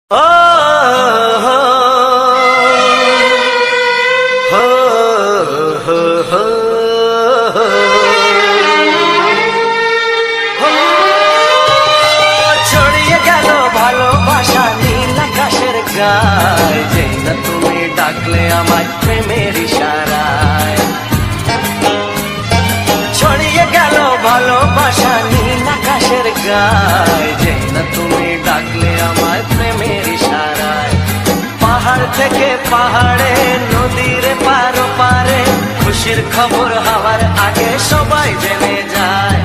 ছড়িয়ে গেল ভালোবাসা নীল আকাশের গায়ে, যেই না তুমি ডাকলে আমায় প্রেমের ইশারায়। ছড়িয়ে গেল ভালোবাসা নীল আকাশের গায়ে, যেই না তুমি ডাকলে আমায় প্রেমের ইশারায়। পাহাড় থেকে পাহাড়ে, নদীর পারো পারে, খুশির খবর হওয়ার আগে সবাই জেনে যায়।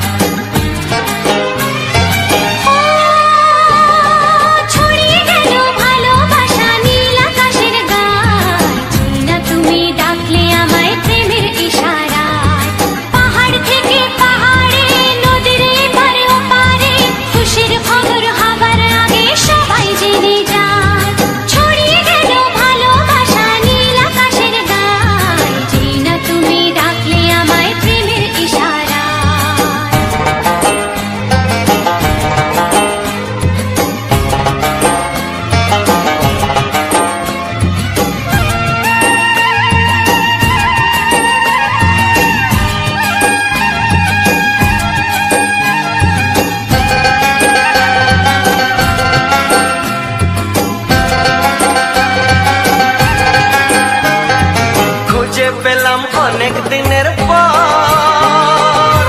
পেলাম অনেক দিনের পর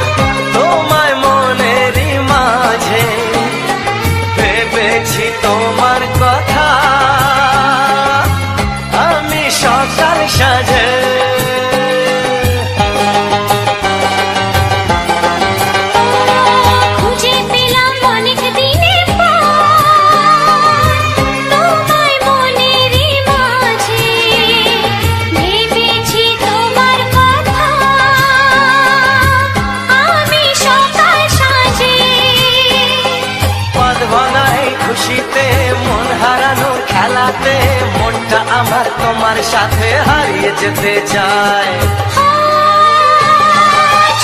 তোমায় মনেরই মাঝে, ভেবেছি তোমার কথা আমি সকাল সাজে। খুশিতে মন হারানোর খেলাতে মনটা আমার তোমার সাথে হারিয়ে যেতে চায়।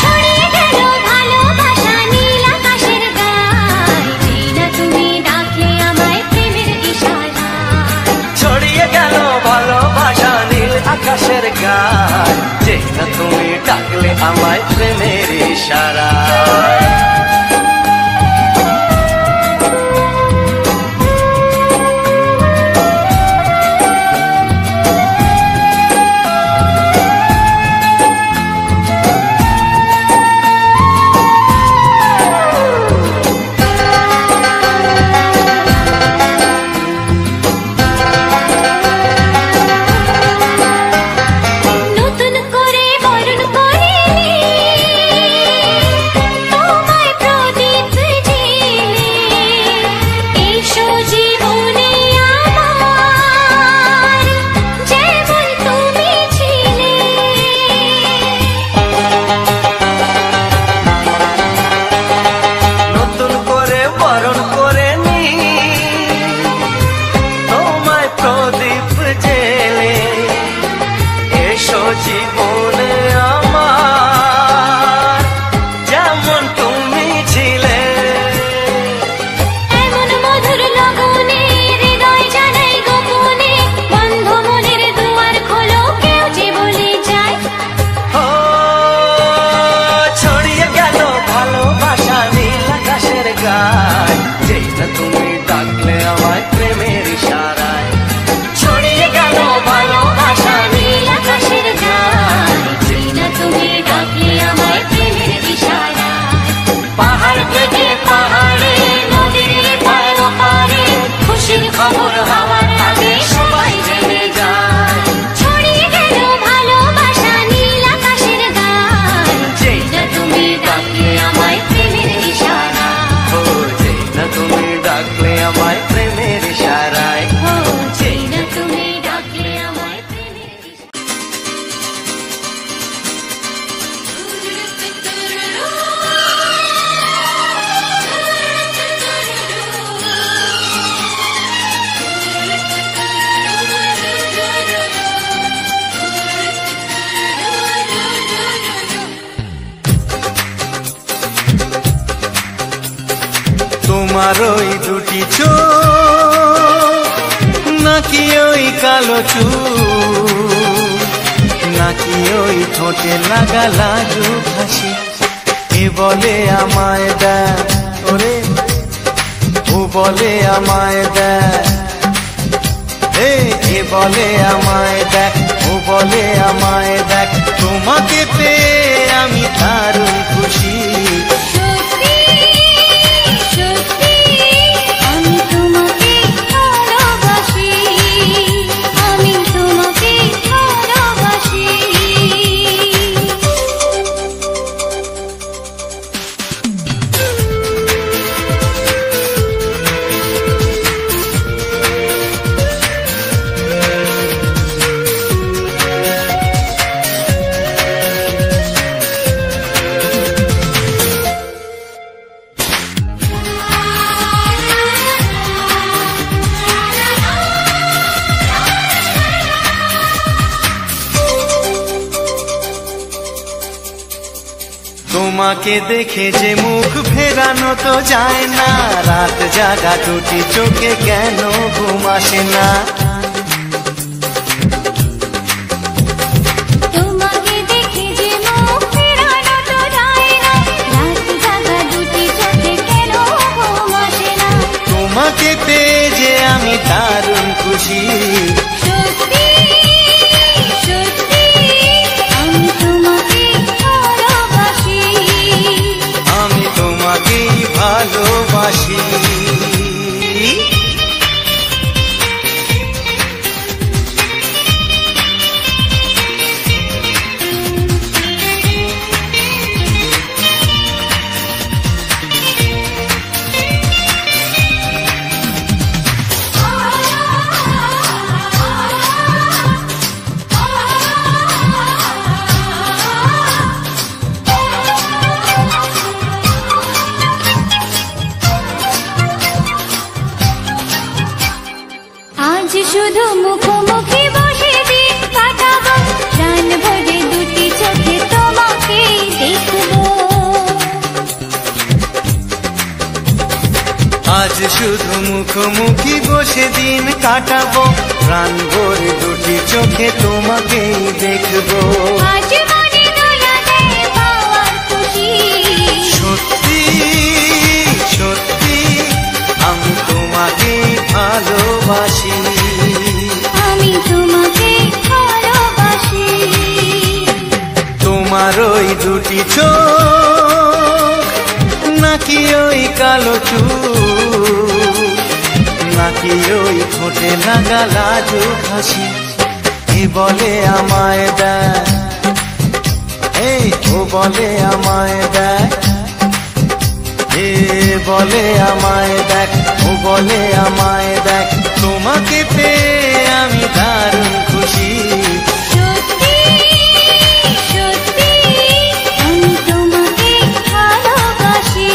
ছড়িয়ে গেল ভালোবাসা নীল আকাশের গায়ে, যেই না তুমি ডাকলে আমায় প্রেমের ইশারায়। ছড়িয়ে গেল ভালোবাসা নীল আকাশের গায়ে, যেই না তুমি ডাকলে আমায় প্রেমের ইশারায়। জীবনে আমার যেমন তুমি ছিলে, এমন মধুর লগনে হৃদয় জানাই গোপনে, বন্ধ মনের দুয়ার খোলো কেউ যে বলে যায়। ছড়িয়ে গেল ভালোবাসা নীল আকাশের গায়ে, যেই না তুমি ডাকলে আমায় প্রেমের ইশারায়। ছড়িয়ে গেল ভালোবাসা নীল আকাশের গায়ে, যেই না তুমি ডাকলে আমায় প্রেমের ইশারায়। পাহাড় থেকে পাহাড়ে, নদীর পারো পারে, খুশির খবর হওয়ার আগে সবাই জেনে যায়। ছড়িয়ে গেল ভালোবাসা নীল আকাশের গায়ে, যেই না তুমি ডাকলে আমায় প্রেমের ইশারায়। যেই না তুমি ডাকলে আমায় প্রেমের ইশারায়। যেই না তুমি ডাকলে আমায় প্রেমের তোমার ওই দুটি চোখ নাকি ওই কালো চুল, নাকি ওই ঠোঁটে লাগা লাজুক হাসি। এ বলে আমায় দেখ ওরে, ও বলে আমায় দেখ, এ বলে আমায় দেখ, ও বলে আমায় দেখ, তোমাকে পেয়ে আমি দারুণ খুশি। সত্যি সত্যি আমি তোমাকে ভালোবাসি, আমি তোমাকে ভালোবাসি। তোমাকে দেখে যে মুখ ফেরানো তো যায় না, রাত জাগা দুটি চোখে কেন ঘুম আসে না। তোমাকে দেখে যে মুখ ফেরানো তো যায় না, রাত জাগা দুটি চোখে কেন ঘুম আসে না। তোমাকে পেয়ে যে আমি দারুণ খুশি। সত্যি সত্যি আমি তোমাকে ভালোবাসি, আমি তোমাকেই ভালোবাসি। আজ শুধু মুখোমুখি বসে দিন কাটাবো, প্রাণ ভরে দুটি চোখে তোমাকে দেখবো। আজ শুধু মুখোমুখি বসে দিন কাটাবো, প্রাণ ভরে দুটি চোখে তোমাকেই দেখবো। আজ মনে দোলা দেয় পাওয়ার খুশি। সত্যি সত্যি আমি তোমাকেই ভালোবাসি, আমি তোমাকে ভালোবাসি। তোমার ওই দুটি চোখ, নাকি ওই কালো চুল, নাকি ওই ঠোঁটে লাগা লাজুক হাসি। এ বলে আমায় দেখ, এই ও বলে আমায় দেখ, এ বলে আমায় দেখ, ও বলে আমায় দেখ, তোমাকে পেয়ে আমি দারুণ খুশি। সত্যি সত্যি আমি তোমাকে ভালোবাসি,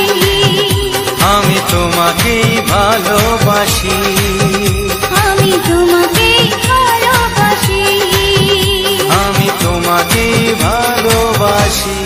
আমি তোমাকেই ভালোবাসি, আমি তোমাকে ভালোবাসি, আমি তোমাকেই ভালোবাসি।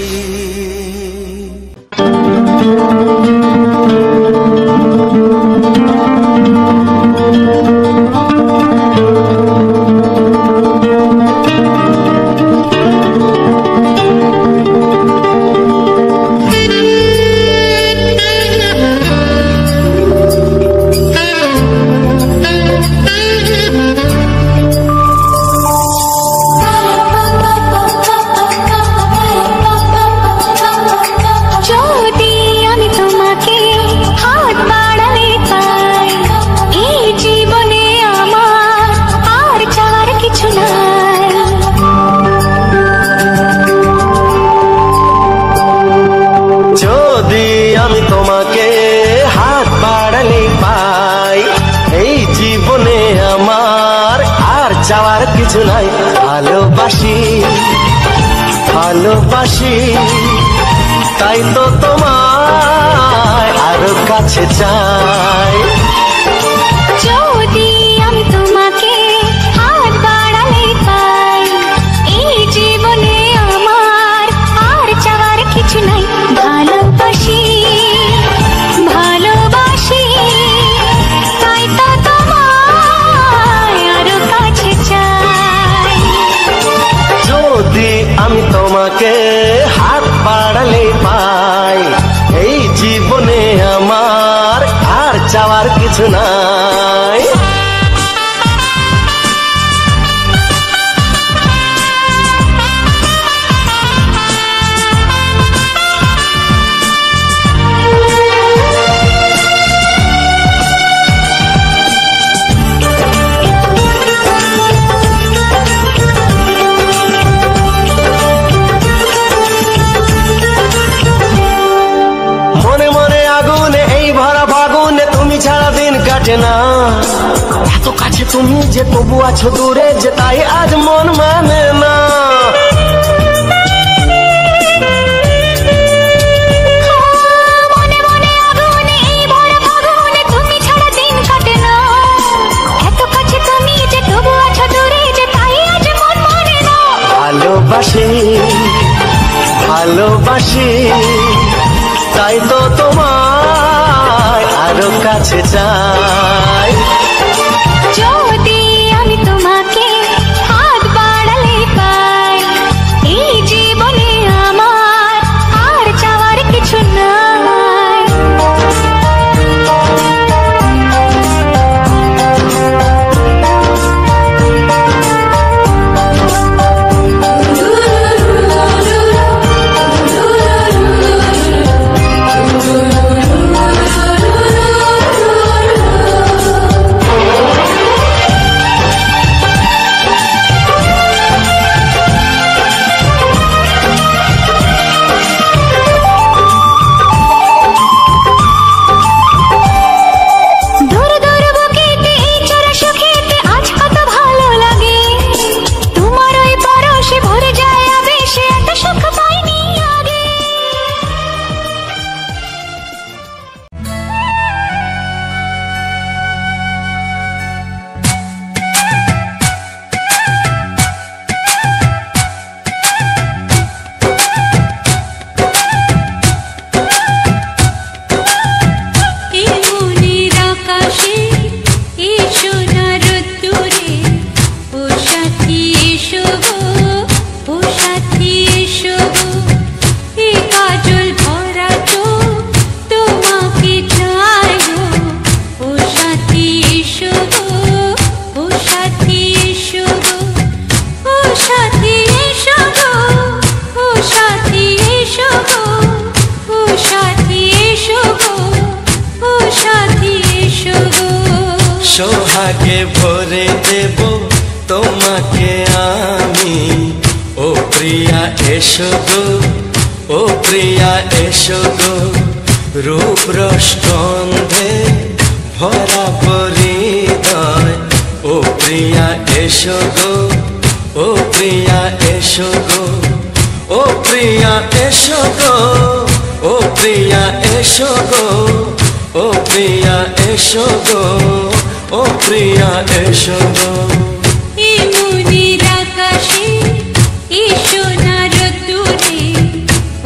যদি আমি তোমাকে হাত বাড়ালে পাই, এই জীবনে আমার আর চাওয়ার কিছু নাই। যদি আমি তোমাকে হাত বাড়ালে পাই, এই জীবনে আমার আর চাওয়ার কিছু নাই। ভালোবাসি ভালোবাসি, তাই তো তোমায় আরো কাছে চাই। যদি আমি তোমাকে হাত বাড়ালে পাই, এই জীবনে আমার আর চাওয়ার কিছু নাই। ভালোবাসি ভালোবাসি, তাই তো তোমায় আরো লাগে না। এত কাছে তুমি যে তবু আছো দূরে, যে তাই আজ মন মানে না। ভালোবাসি ভালোবাসি তাই তো তোমায় আরো কাছে চাই। যদি আমি তোমাকে হাত বাড়ালে পাই, এই জীবনে আমার আর চাওয়ার কিছু নাই। সোহাগে ভরে দেব তোমাকে আমি, ও প্রিয়া এসো গো, ও প্রিয়া এসো গো। রূপ রসগন্ধে ভরা হৃদয়, ও প্রিয়া এসো গো, ও প্রিয়া এসো গো, ও প্রিয়া এসো গো, ও প্রিয়া এসো গো, ও প্রিয়া এসো গো, ও প্রিয়া এসো গো। এই মনের আকাশে এসো না রোদ্দুরে,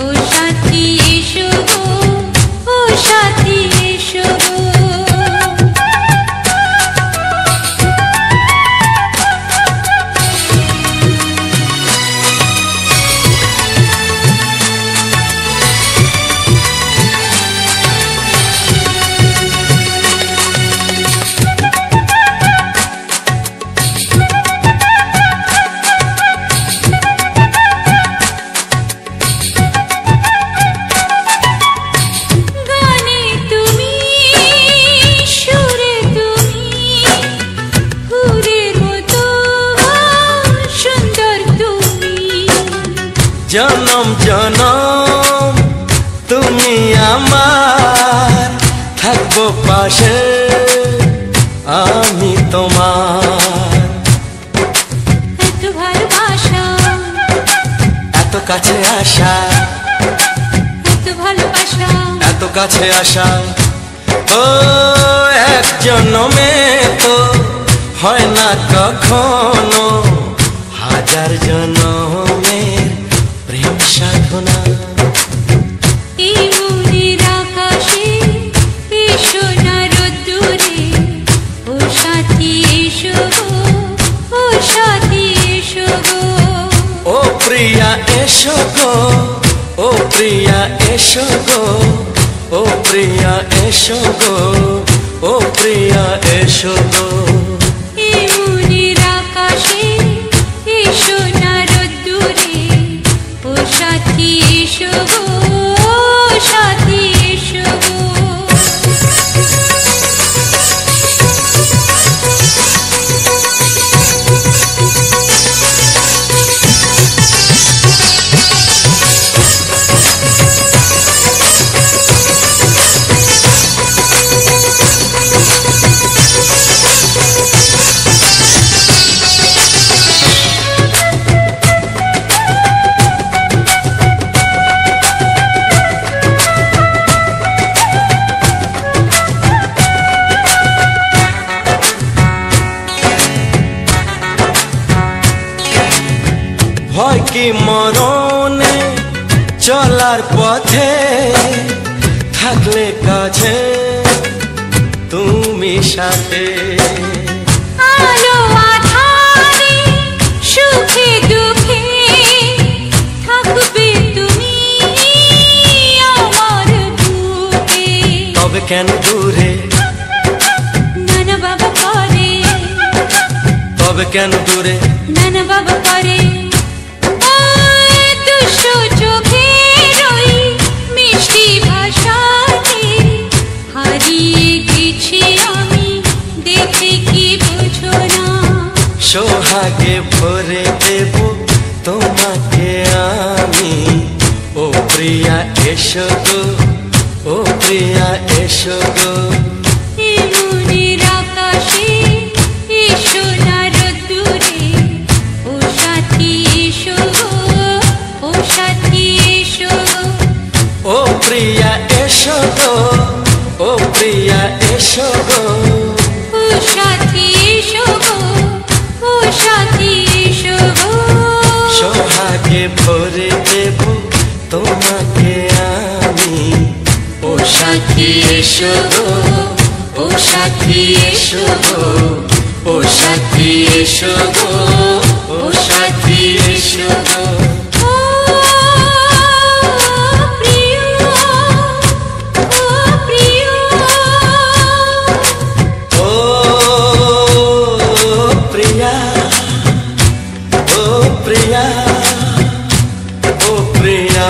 ও সাথী এসো গো, ও সাথী এসো গো। জনম জনম তুমি আমার, থাকবো পাশে আমি তোমার। এত ভালোবাসা, এত কাছে আসা, এত ভালোবাসা, এত কাছে আসা, ও এক জন্মে তো হয় না কখনো, হাজার জন্মের প্রেম সাধনা। এই মনের আকাশে এসো না রোদ্দুরে, ও সাথী এসো গো, ও সাথী এসো গো। ও প্রিয়া এসো গো, ও প্রিয়া এসো গো, ও প্রিয়া এসো গো, ও প্রিয়া এসো গো। এই মনের আকাশে এসো না রোদ্দুরে, ও সাথী এসো গো, ও সাথী এসো গো। কি মরণে চলার পথে থাকলে কাছে তুমি সাথে আলো আঁধারে সুখে দুঃখে থাকবে তুমি আমার বুকে। তবে কেন দূরে নানা বাবা করে, তবে কেন দূরে নানা বাবা করে দুষ্ট চোখের ওই মিষ্টি ভাষাতে হারিয়ে গেছি আমি, দেখে কি বুঝো না। সোহাগে ভরে দেব তোমাকে আমি, ও প্রিয়া এসো গো, ও প্রিয়া এসো গো। মনের আকাশে এসো না রোদ্দুরে, ও সাথী এসো গো, ও সাথী এসো গো। ও প্রিয়া এসো গো, ও প্রিয়া এসো গো। ও সাথী এসো গো, ও সাথী এসো গো। সোহাগে ভরে দেব তোমাকে আমি, ও সাথী এসো গো, ও সাথী এসো গো, ও সাথী এসো গো, ও সাথী এসো গো। ও প্রিয়, ও প্রিয়, ও প্রিয়া, ও প্রিয়া, ও প্রিয়া।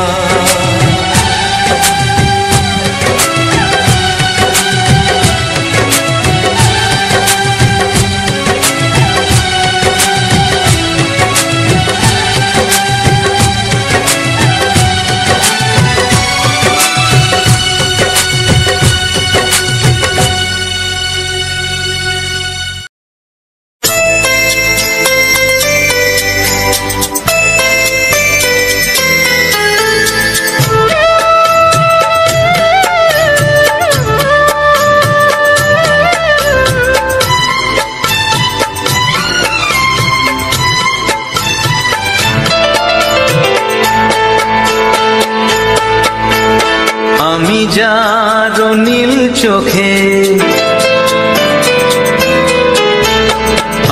আমি যার নীল চোখে,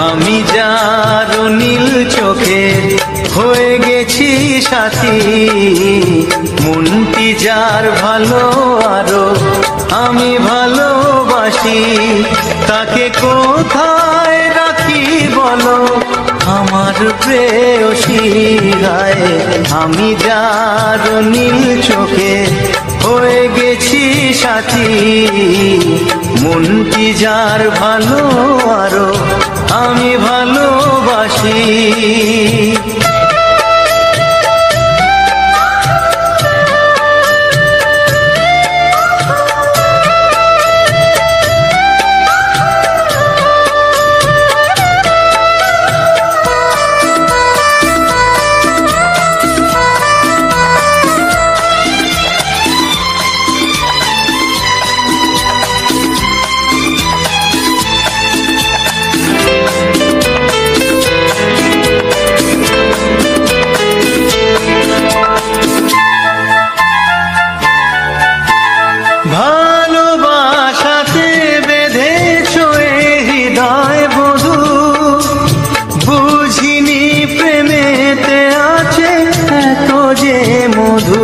আমি যার নীল চোখে হয়ে গেছি সাথী, মনটি যার ভালো আরো আমি ভালোবাসি, তাকে কোথায় রাখি বলো আমার প্রেয়সী গায়ে। আমি যার নীল চোখে হয়ে গেছি সাথী, মনটি যার ভালো আরো আমি ভালোবাসি। ভালোবাসাতে বেঁধেছ এ হৃদয় বধূ, বুঝিনি প্রেমেতে আছে এত যে মধু।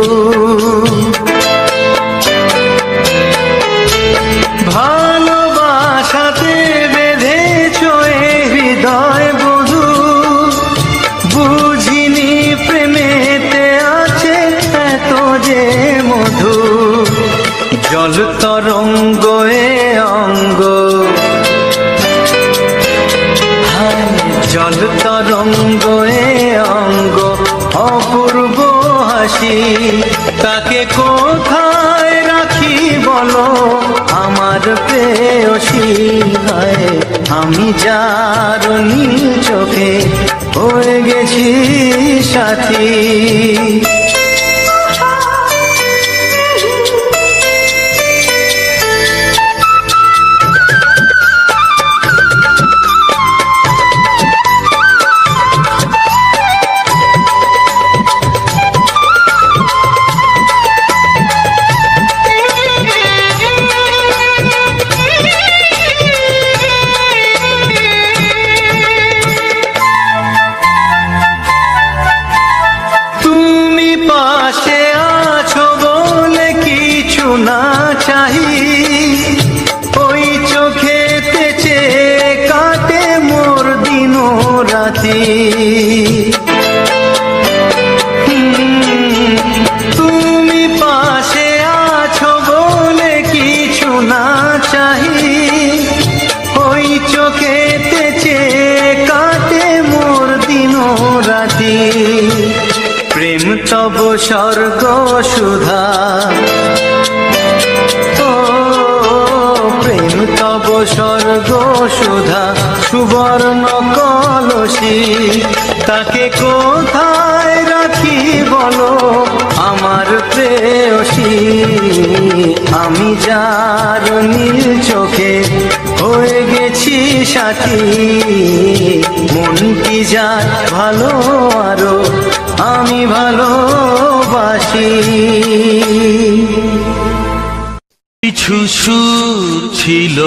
ভালোবাসাতে বেঁধেছ এ হৃদয় বধূ, বুঝিনি প্রেমেতে আছে এত যে মধু। জল তরঙ্গ এ অঙ্গ, জল তরঙ্গ এ অঙ্গ অপূর্ব হাসি, তাকে কোথায় রাখি বলো আমার প্রেয়সী গায়ে। আমি যার নীল চোখে হয়ে গেছি সাথী। রাতি। তুমি পাশে আছো বলে কিছু না চাহি, ওই চোখেতে চেয়ে কাটে মোর দিন রাতি। প্রেম তব স্বর্গ সুধা, ও প্রেম তব স্বর্গ সুধা, সুবর্ণ কলসি। তাকে কোথায় রাখি বলো আমার প্রেয়সী। আমি যার নীল চোখে হয়ে গেছি সাথী, মনটি যায় ভালো আরো আমি ভালোবাসি। কিছু সুর ছিল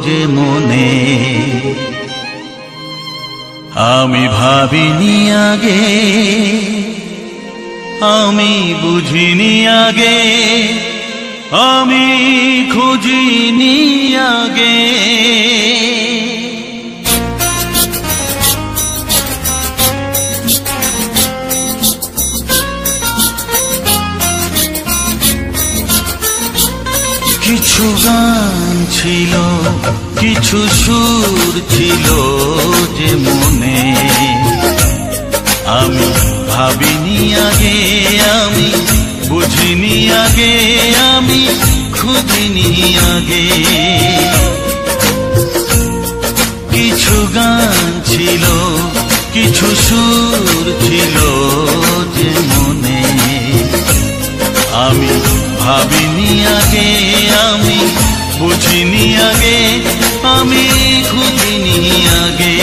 যে মনে, আমি ভাবিনি আগে, আমি বুঝিনি আগে, আমি খুঁজিনি আগে। কিছু গান ছিল, কিছু সুর ছিল যে মনে, আমি ভাবিনি আগে, আমি বুঝিনি আগে, আমি খুঁজিনি আগে। কিছু গান ছিল, কিছু সুর ছিল যে মনে, আমি ভাবিনি আগে, আমি বুঝিনি আগে, আমি খুঁজিনি আগে।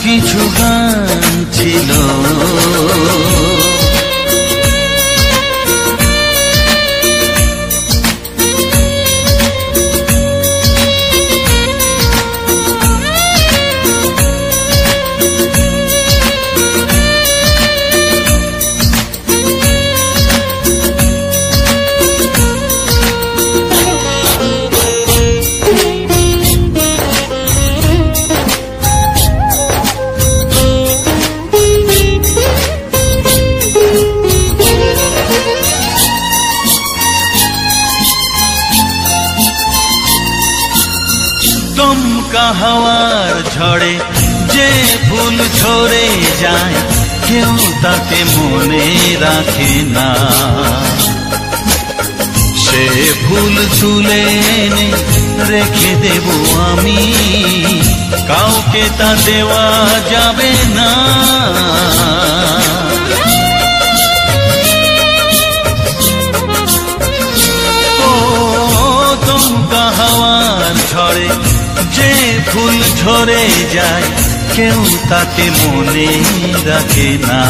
কিছু গান ছিল। দমকা হাওয়ার ঝড়ে যে ফুল ঝরে যায়, কেউ তাকে মনে রাখে না। সে ফুল তুলে এনে রেখে দেব আমি, কাউকে তা দেওয়া যাবে না। ও দমকা হাওয়ার ঝড়ে যে ফুল ঝরে যায়, কেউ তাকে মনে রাখে না।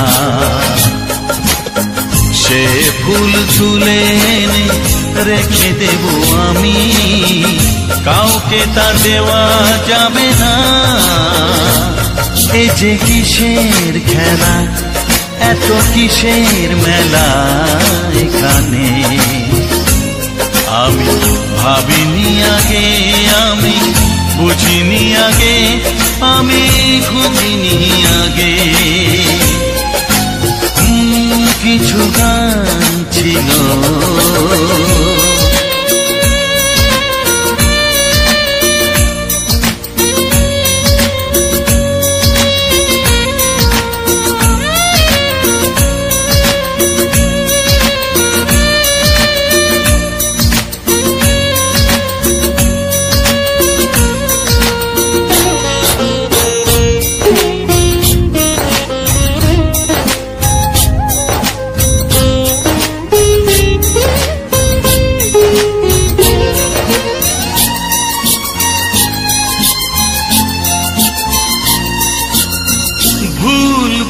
সে ফুল তুলে এনে রেখে দেব আমি, কাউকে তা দেওয়া যাবে না। এ যে কিসের খেলা, এত কিসের মেলা এখানে, আমি ভাবিনি আগে, আমি বুঝিনি আগে, আমি খুঁজিনি আগে। কিছু গান ছিল।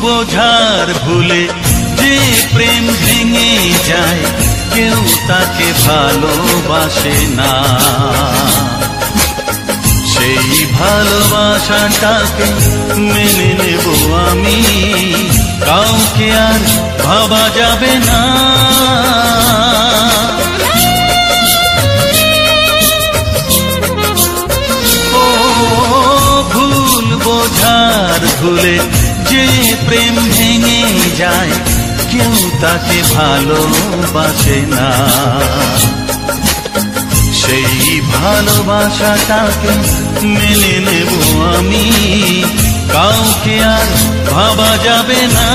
বোঝার ভুলে যে প্রেম ভেঙে যায়, কেউ তাকে ভালোবাসে না। সেই ভালোবাসাটাকে মেনে নেব আমি, কাউকে আর ভাবা যাবে না। ও ভুলে যে প্রেম ভেঙে যায় কেউ তাকে ভালোবাসে না। সেই ভালোবাসাটাকে মেনে নেব আমি, কাউকে আর ভাবা যাবে না।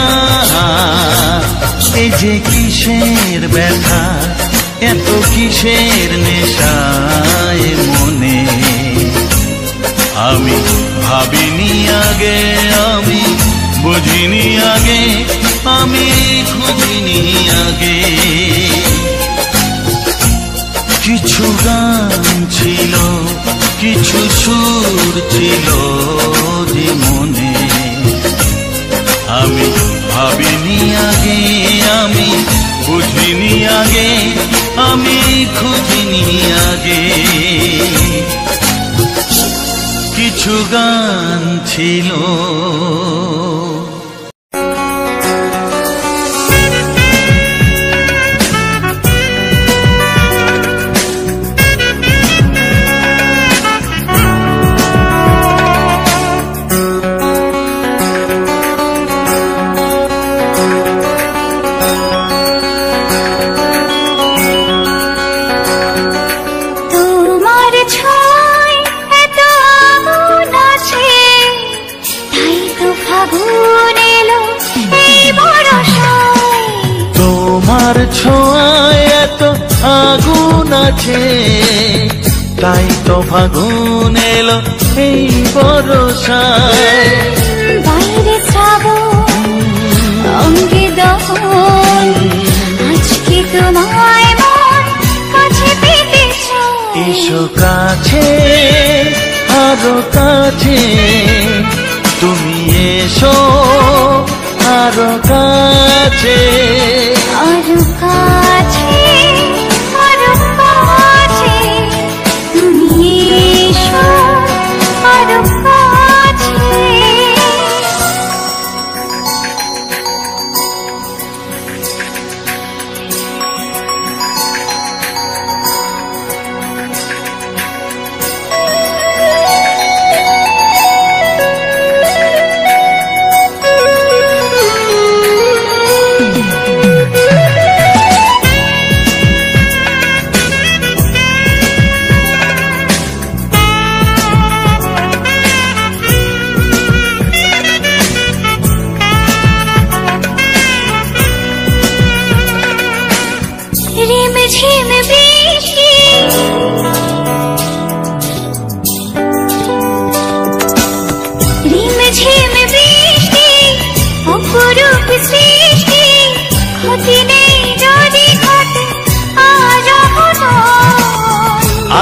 এই যে কিসের ব্যথা, এত কিসের নেশায় মনে, আমি ভাবিনি আগে, আমি বুঝিনি আগে, আমি খুঁজিনি আগে। কিছু গান ছিল, কিছু সুর ছিল যে মনে, আমি ভাবিনি আগে, আমি বুঝিনি আগে, আমি খুঁজিনি আগে। কিছু গান ছিল। ছোঁয়ায় এত আগুন আছে, তাই তো ফাগুন এলো এই বরষায়। বাইরে শ্রাবণ, অঙ্গে দহন, আজকে তোমায় মন কাছে পেতে চায়। এসো কাছে, আরো কাছে, তুমি এসো আরো কাছে, আরো কাছে, আরো কাছে, তুমি এসো আরো কাছে।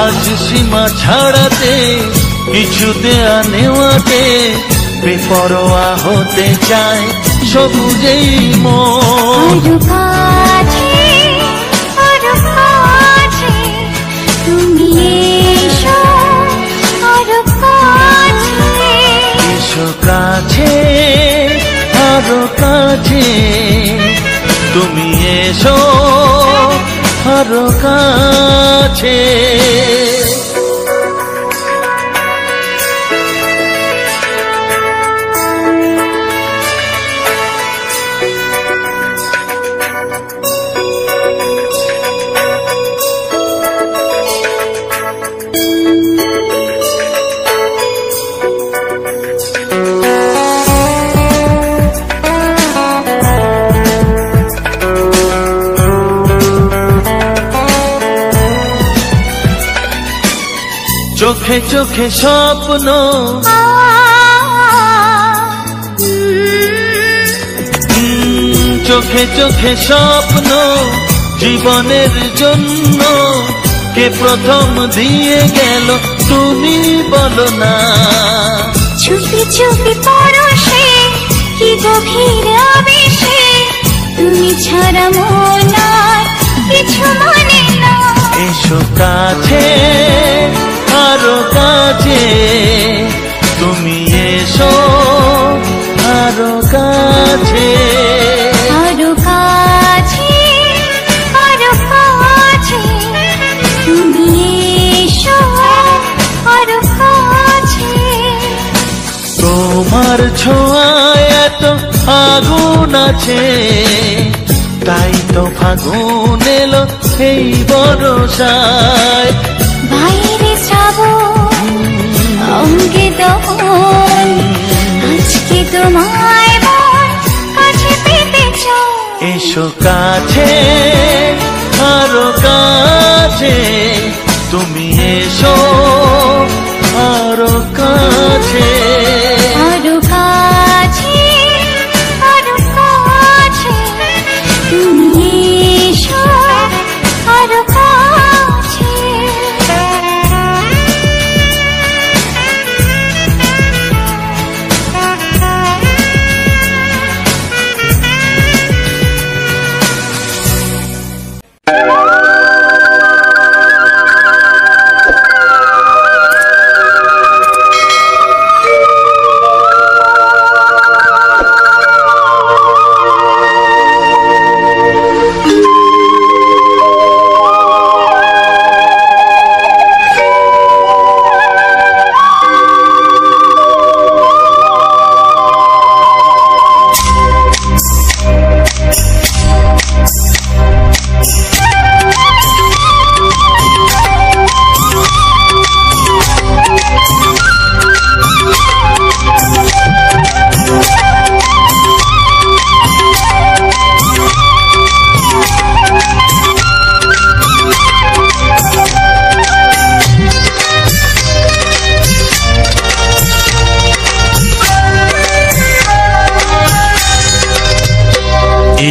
আজ সীমা ছাড়াতে, কিছু দেয়া নেওয়াতে, বেপরোয়া হতে চায় সবুজেই মন। আরো কাছে, আরো কাছে, তুমি এসো আরো কাছে। এসো কাছে, আরো কাছে, তুমি এসো আরো কাছে। চোখে চোখে স্বপ্ন, চোখে চোখে স্বপ্ন, জীবনের জন্য কে প্রথম দিয়ে গেল তুমি বলো না। চুপি চুপি পরশে, কি গভীর আবেশে, তুমি ছাড়া মন আর কিছু মনে না। এসো কাছে, আরো কাছে, তুমি এসো আরো কাছে। আরো কাছে, আরো কাছে, তুমি এসো আরো কাছে। তোমার তোমার ছোঁয়ায় এত আগুন আছে, তাই তো ফাগুন এলো এই বরষায়। বাইরে শ্রাবণ অঙ্গে দহন, আজকে তোমায় মন কাছে পেতে চাও। এসো কাছে আরো কাছে, তুমি এসো আরো কাছে। আরো কাছে, আরো কাছে, তুমি এসো আরো কাছে।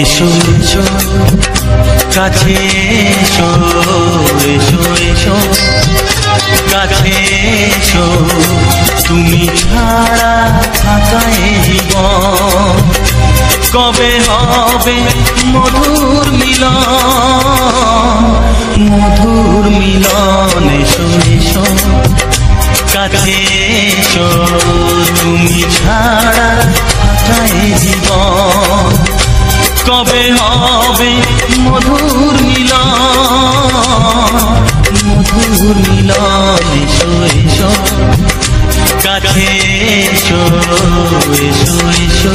এসো এসো কাছে এসো, এসো এসো কাছে এসো, তুমি ছাড়া থাকা এই জীবন কবে হবে মধুর মিলন, মধুর মিলন। এসো এসো কাছে এসো, তুমি ছাড়া থাকা এই জীবন কবে হবে মধুর মিলন, মধুর মিলন। এসো এসো কাছে এসো, এসো এসো।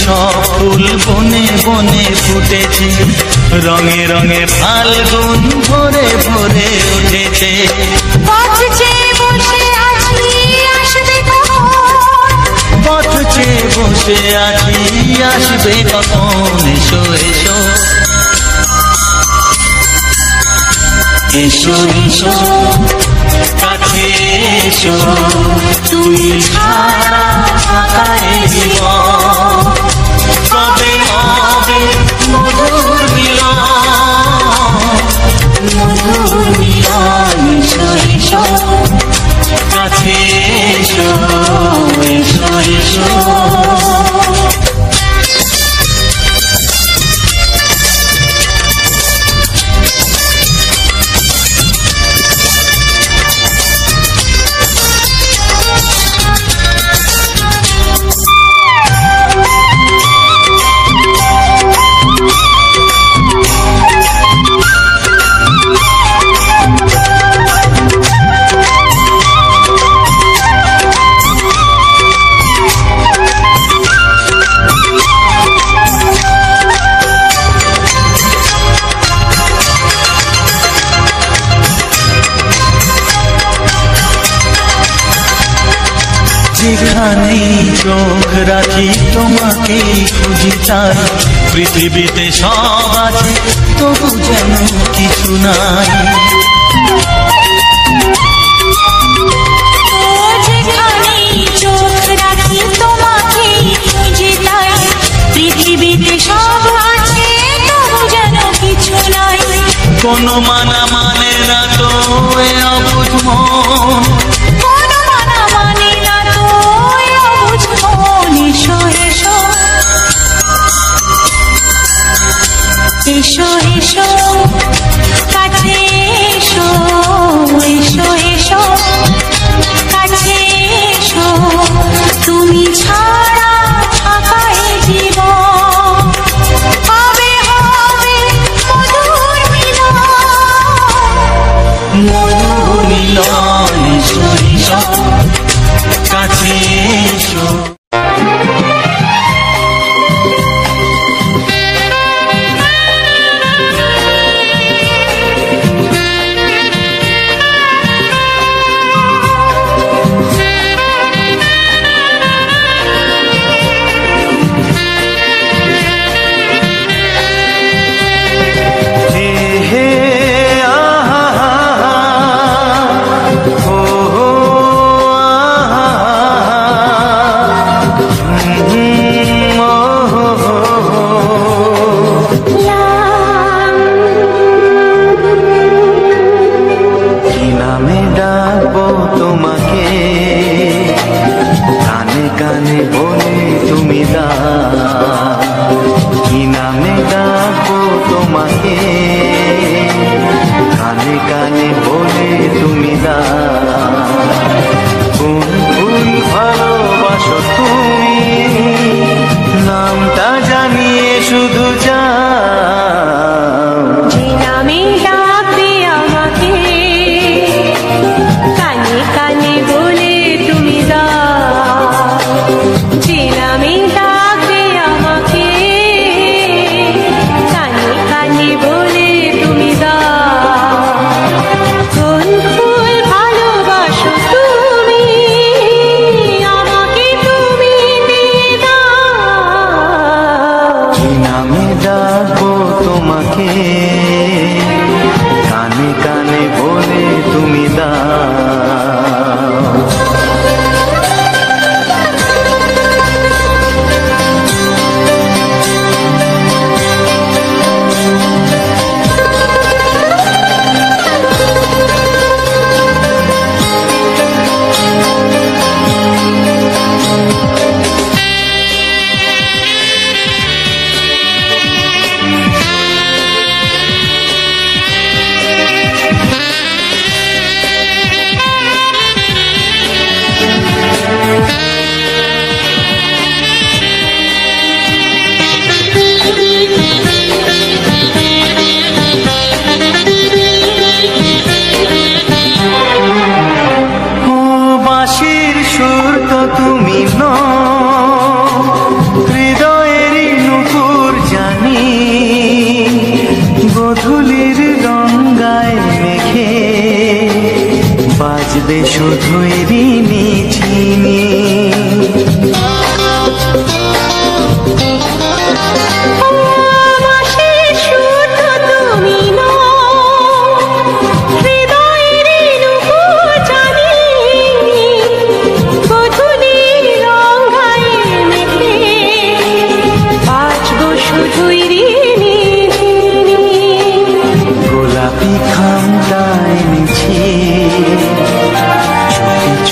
সব ফুল বনে বনে ফুটেছে, রঙে রঙে ফাল্গুন ভরে ভরে উঠেছে। পথ চেয়ে বসে আছি আসবে কখন, এসো এসো এসো এসো কাছে এসো, তুমি ছাড়া থাকা এই জীবন কবে হবে মধুর মিলন, মধুর মিলন। এসো এসো কাছে এসো, এসো এসো। যেখানেই চোখ রাখি তোমাকে খুঁজি তাই, পৃথিবীতে সব আছে তবু যেন কিছু নাই। যেখানেই চোখ রাখি তোমাকে খুঁজি তাই, পৃথিবীতে সব আছে তবু যেন কিছু নাই। কোনো মানা মানে না তো এ অবুঝ মন, কোনো মানা মানে না তো এ অবুঝ মন। এসো এসো এসো এসো কাছে এসো, এসো এসো কাছে এসো, তুমি ছাড়া থাকা এ জীবন হবে হবে মধুর মিলন। মধুর মিলন। এসো এসো কাছে এসো। গোলাপি খামটায় মিছে চোখে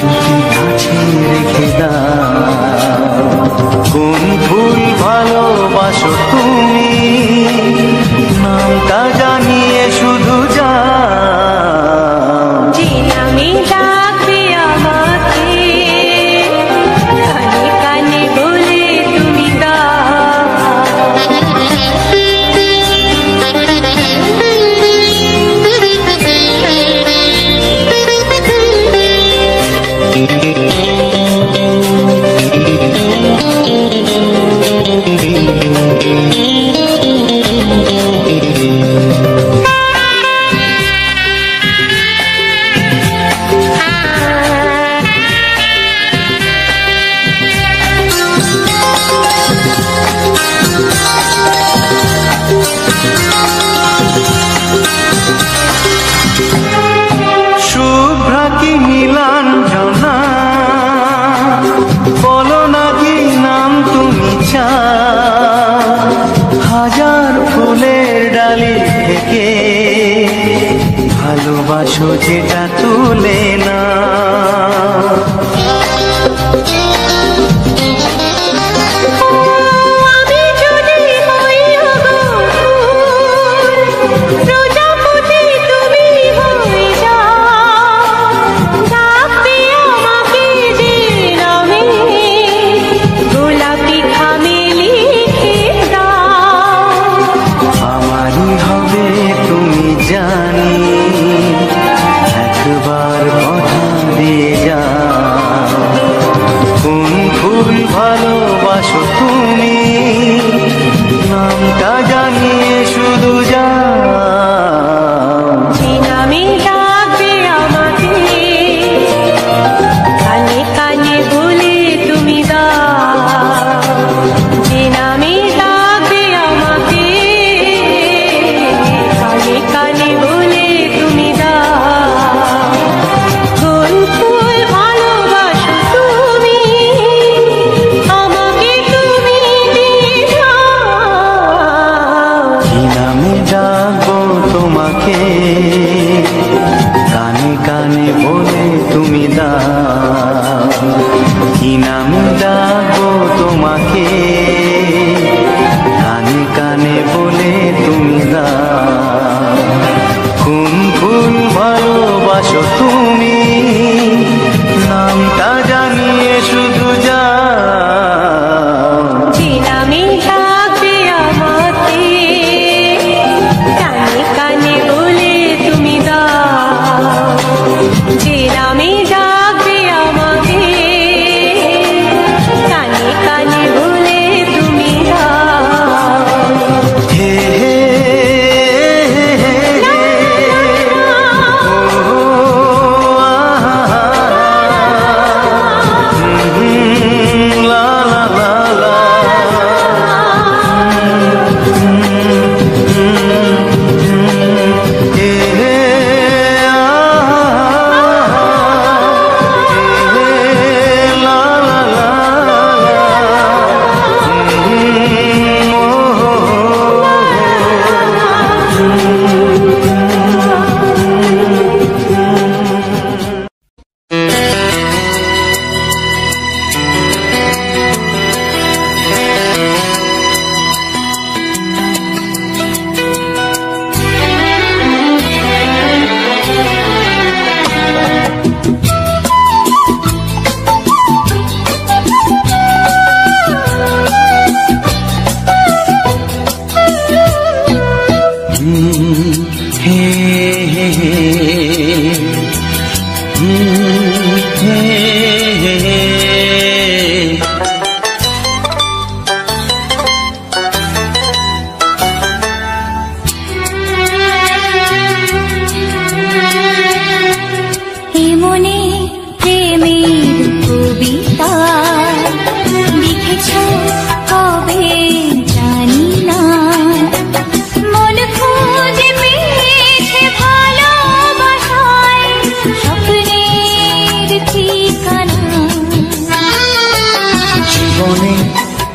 হাজার ফুলের ডালি থেকে ভালোবাসো যেটা তুলে না।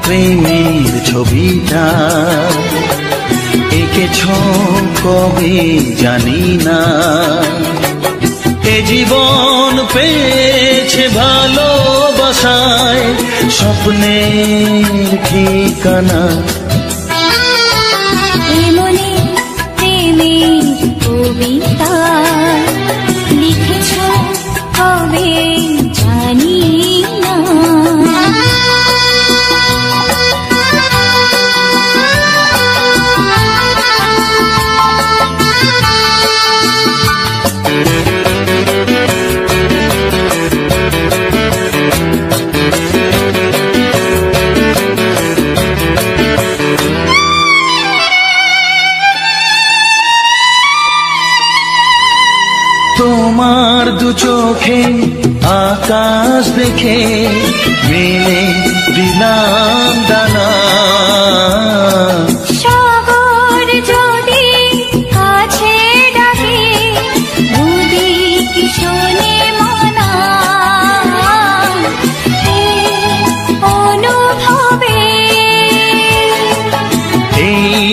প্রেমের ছবিটা এঁকেছ কবে জানি না, এ জীবন পেয়েছে ভালোবাসায় স্বপ্নের ঠিকানা। মনে প্রেমের কবিতা লিখেছ কবে জানি না। তোমার দু চোখে আকাশ দেখে মেলে দিলাম দানা, সাগর যদি কাছে ডাকে বুঝি কি শোনে মনা, অনুভবে এই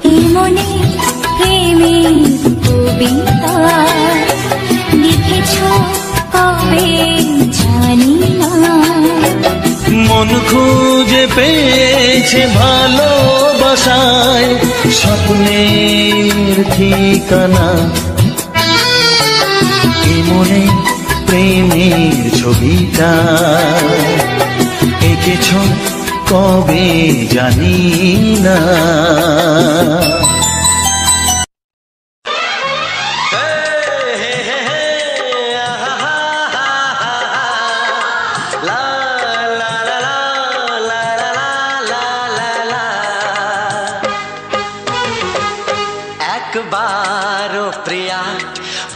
এই মনে প্রেমের কবিতা লিখেছ কবে জানি না। মন খুঁজে পেয়েছে ভালোবাসায় স্বপ্নের ঠিকানা। এ মনে প্রেমের ছবিটা এঁকেছ কবে জানি না। একবারও প্রিয়া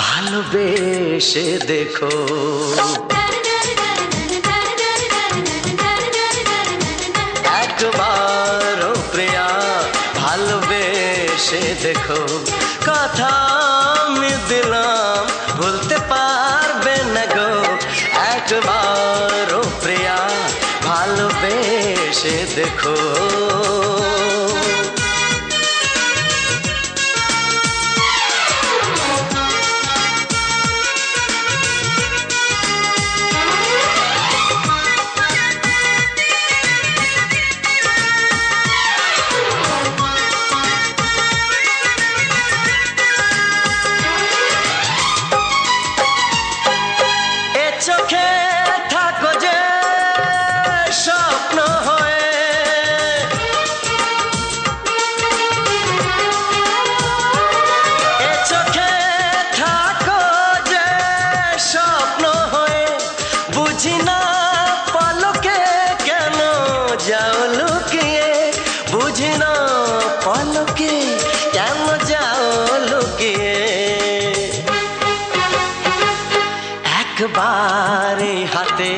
ভালোবেসে দেখো, একবারও প্রিয়া ভালোবেসে দেখো। কথা আমি দিলাম ভুলতে পারবে না গো, একবারও প্রিয়া ভালোবেসে দেখো। চোখে থাকো যে স্বপ্ন হয়ে, এ চোখে থাকো যে স্বপ্ন হয়ে, বুঝি না পলকে কেন যাও লুকিয়ে, বুঝি না পলকে কেন যাও লুকিয়ে। একবারে হাতে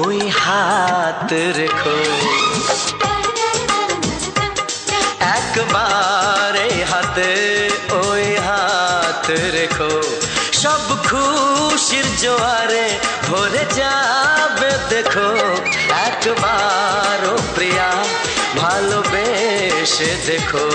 ওই হাত রেখো, একবারে হাতে ওই হাত রেখো। সব খুশির জোয়ারে ভরে যাবে দেখো, একবারও প্রিয়া ভালোবেসে দেখো।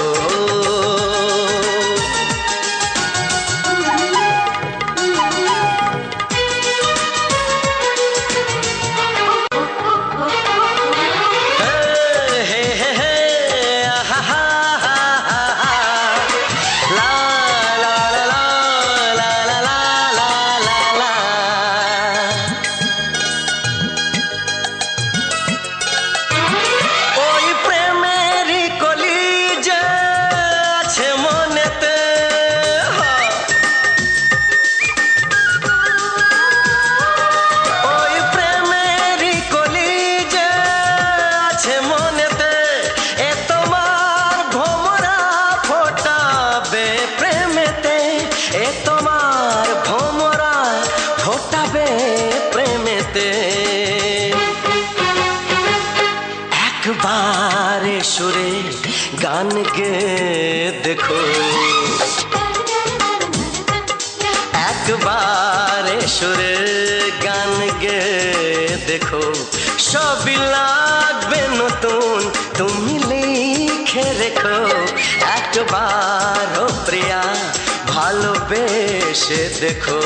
একবারে সুরে গান গে দেখো, একবারে সুরে গান গে দেখো। সবই লাগবে নতুন তুমি লিখে রেখো, একবারও প্রিয়া ভালোবেসে দেখো।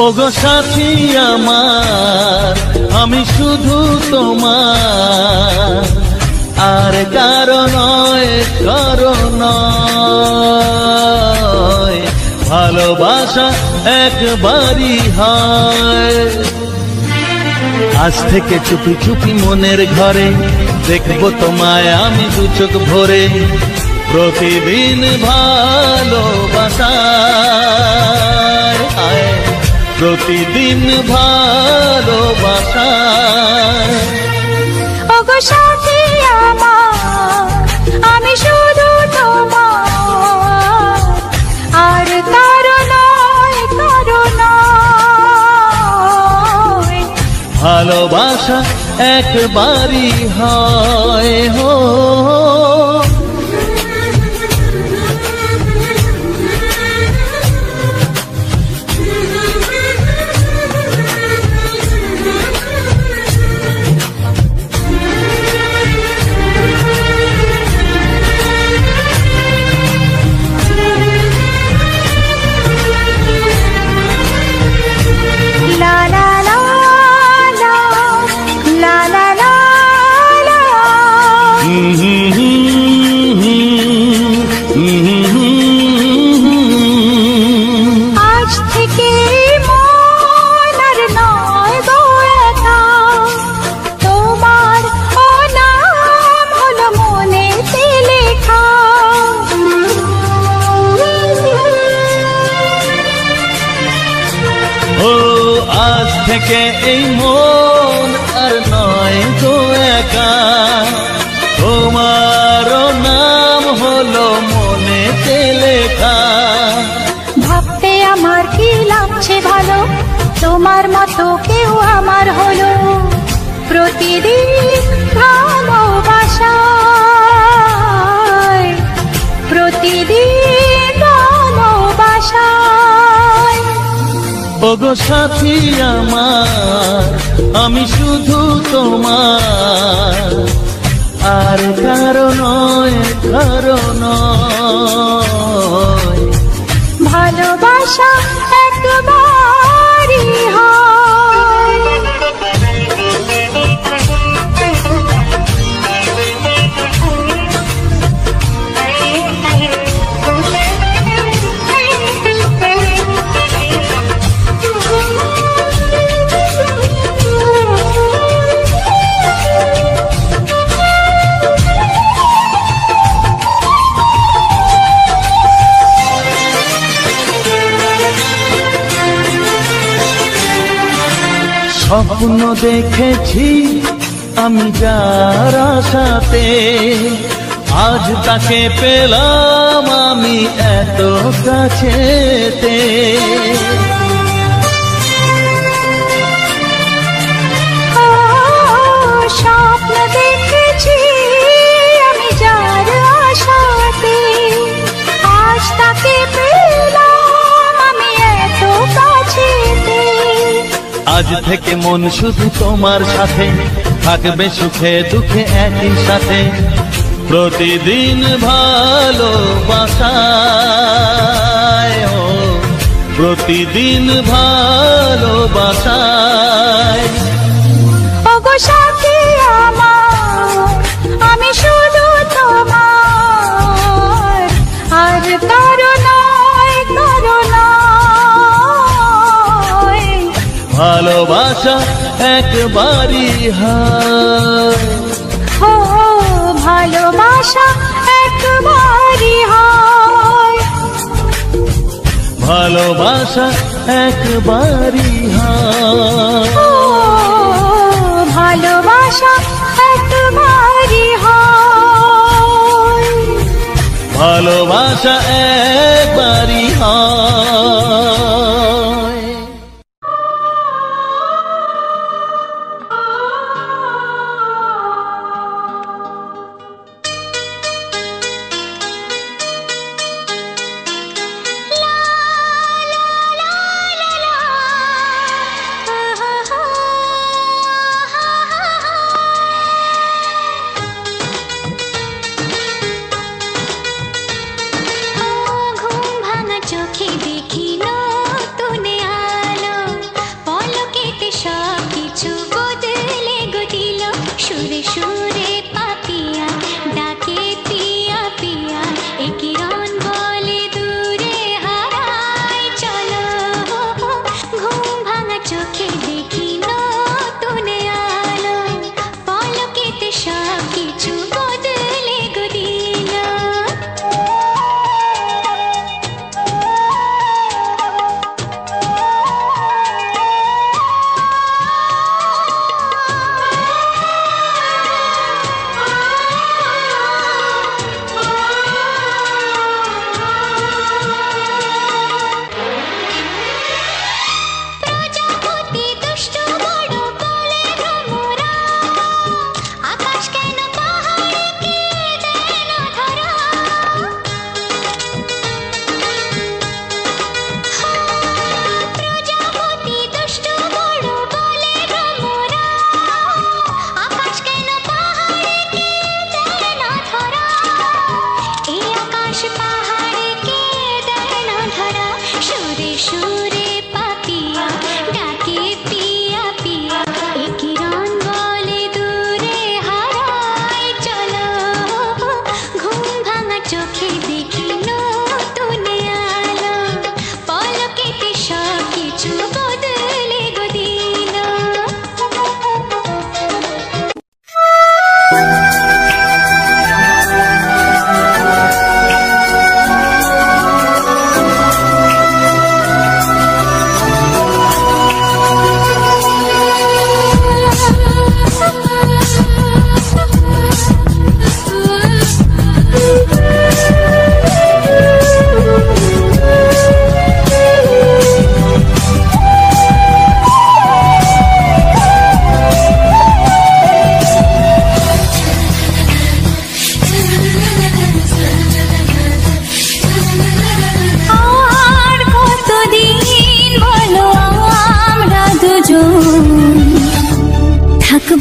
ওগো সাথী আমার আমি শুধু তোমার, আর কারো নয় কারো নয়, ভালোবাসা একবারই হয়। আজ থেকে চুপি চুপি মনের ঘরে দেখবো তোমায় আমি দু চোখ ভরে, প্রতিদিন ভালোবাসায়, প্রতিদিন ভালোবাসায়। ওগো সাথী আমার আমি শুধু তোমার, আর কারো নয় কারো নয়, ভালোবাসা একবারই হয় হো। আজ থেকে মন আর নয় গো একা, তোমার ও নাম হলো মনেতে লেখা। ও আজ থেকে এই মন আর নয় গো একা, তোমার নাম হলো মনেতে লেখা। ভাবতে আমার কি লাগছে ভালো, তোমার মতো কেউ আমার হলো, প্রতিদিন ভালোবাসায়, প্রতিদিন ভালোবাসায়। ওগো সাথী আমার আমি শুধু তোমার, আর কারো নয় কারো নয়, ভালোবাসা একবারই হয়। স্বপ্ন দেখেছি আমি যার আশাতে, আজ তাকে পেলাম আমি এত কাছেতে। স্বপ্ন দেখেছি আমি যার আশাতে, আজ তাকে পেলাম আমি এত কাছেতে। আজ থেকে মন শুধু তোমার সাথে, থাকবে সুখে দুঃখে একই সাথে, প্রতিদিন ভালোবাসায়, ও প্রতিদিন ভালোবাসায়। ওগো সাথী আমার আমি শুধু তোমার, আর কারো নয় কারো নয়, ভালোবাসা একবারই হয়। ও ভালোবাসা একবারই হয়, ভালোবাসা একবারই হয়। ও ভালোবাসা একবারই হয়, ভালোবাসা একবারই হয়। ঘুম ভাঙা চোখে দেখি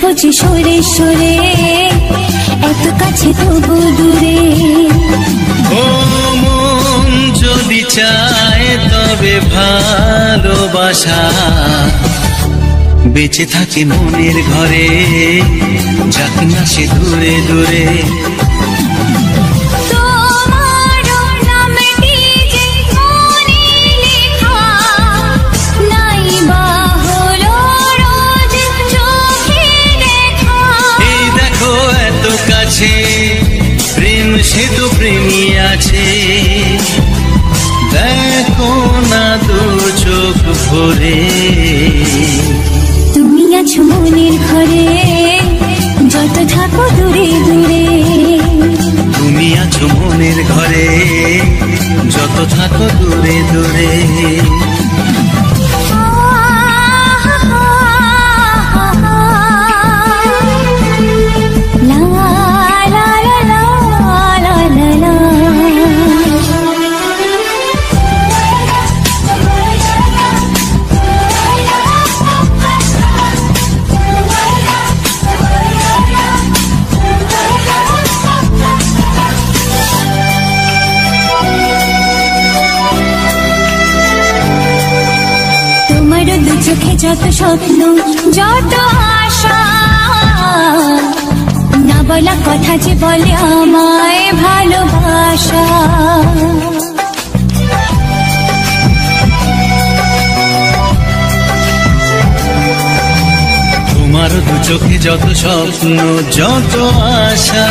বুঝি সরে সরে, এত কাছে তবু দূরে। ও মন যদি চায় তবে ভালোবাসা বেঁচে থাকে মনের ঘরে, যাক না সে দূরে দূরে। প্রেম সে তো প্রেমী আছে, দেখো না দু চোখ ভরে। তুমি আছো মনের ঘরে, যত থাকো দূরে দূরে। তুমি আছো মনের ঘরে, যত থাকো দূরে দূরে। চোখে যত স্বপ্ন, যত আশা, না বলা কথা যে বলে আমায় ভালোবাসা। তোমার দু চোখে যত স্বপ্ন, যত আশা,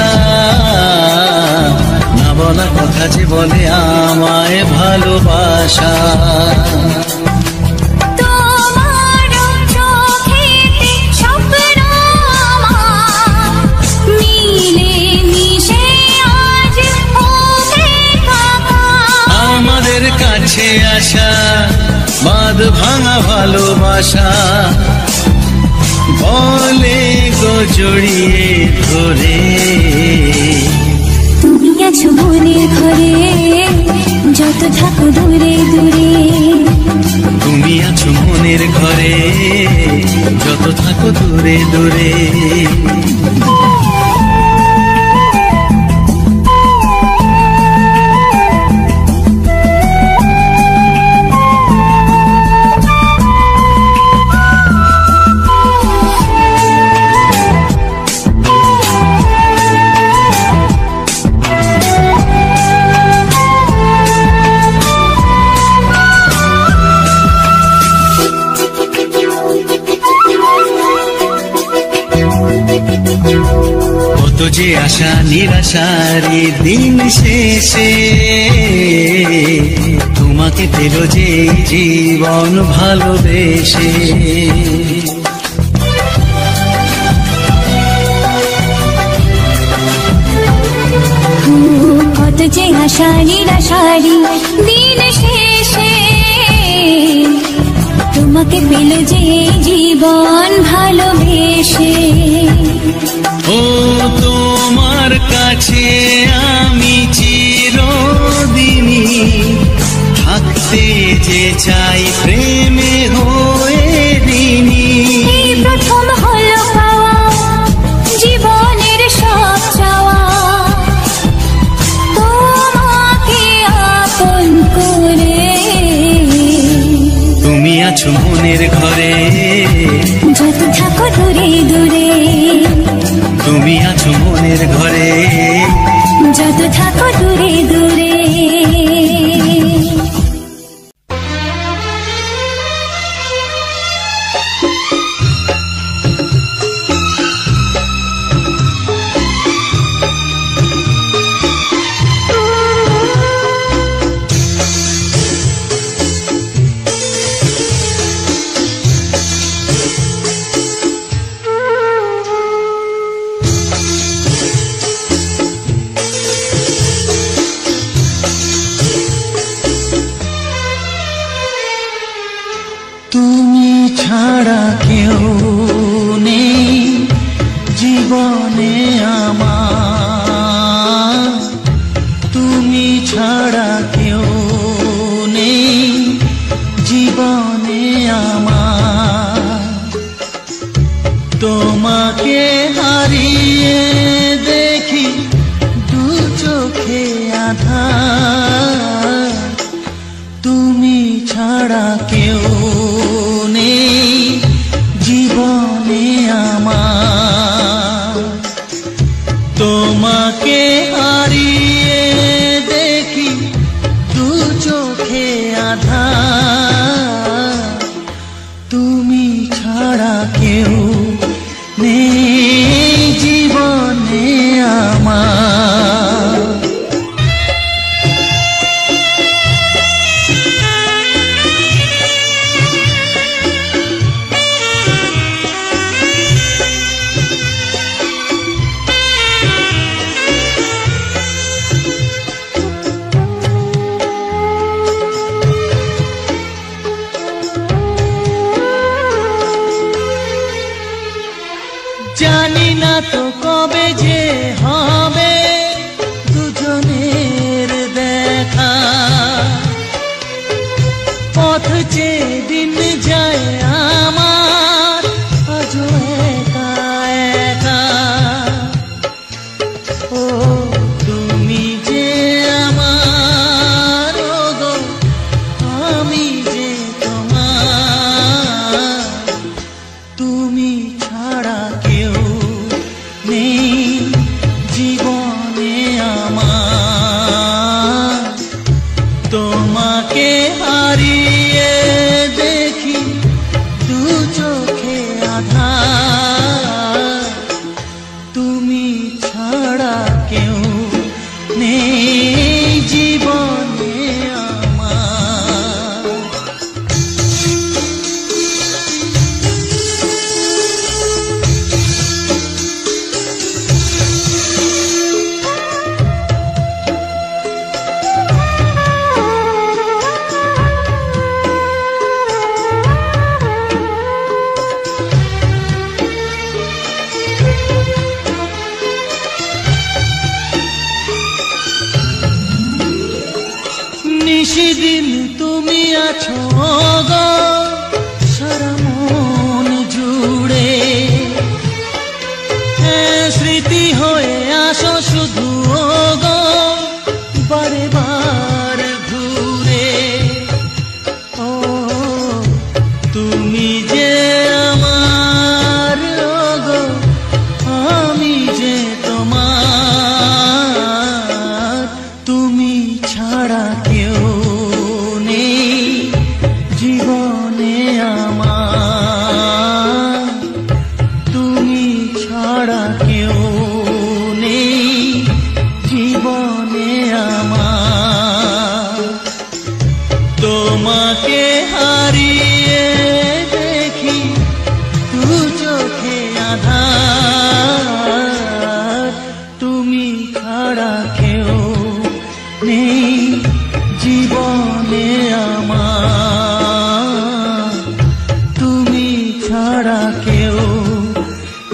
না বলা কথা যে বলে আমায় ভালোবাসা। কাছে আসা বাঁধ ভাঙা ভালোবাসা, বলে গো জড়িয়ে ধরে। তুমি আছো মনের ঘরে, যত থাকো দূরে দূরে। তুমি আছো মনের ঘরে, যত থাকো দূরে দূরে। কত যে আশা নিরাশারি দিন শেষে, তোমাকে পেল যে জীবন ভালোবেসে। কত যে আশা নিরাশারি দিন শেষে, তোমাকে পেল যে জীবন ভালোবেসে। ও তোমার কাছে আমি চিরদিনই থাকতে যে চাই প্রেমে হয়ে দিনি। এই প্রথম হলো পাওয়া জীবনের সব চাওয়া, তোমাকে আপন করে। তুমি আছো মনের ঘরে, যত থাকো দূরে দূরে। তুমি আছো মনের ঘরে, যত থাকো দূরে দূরে। তুমি ছাড়া কেউ নেই জীবনে আমার, তুমি ছাড়া কেউ নেই জীবনে আমার। তোমাকে তুমি ছাড়া কেউ নেই জীবনে আমার। জানি না তো কবে যে হবে দুজনের দেখা, পথ চেয়ে দিন যায় আমার আজও একা একা। ও তুমি যে আমার, ও গো আমি যে তোমার, তুমি ছাড়া কেউ নেই জীবনে আমার। তোমাকে হারিয়ে দেখি দু চোখে আধার, তুমি ছাড়া কেউ নেই জীবনে আমার। নিশিদিন তুমি আছো গো সারা মন জুড়ে, স্মৃতি হয়ে আসো শুধু গো বারে বার ঘুরে। ও তুমি যে আমার, ও গো আমি যে তোমার, তুমি ছাড়া কেউ নেই জীবনে আমার। তুমি ছাড়া কেউ নেই জীবনে আমার। তোমাকে হারিয়ে দেখি দু চোখে আধার, তুমি ছাড়া কেউ নেই জীবনে আমার। তুমি ছাড়া কেউ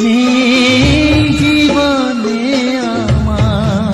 নেই জীবনে আমার।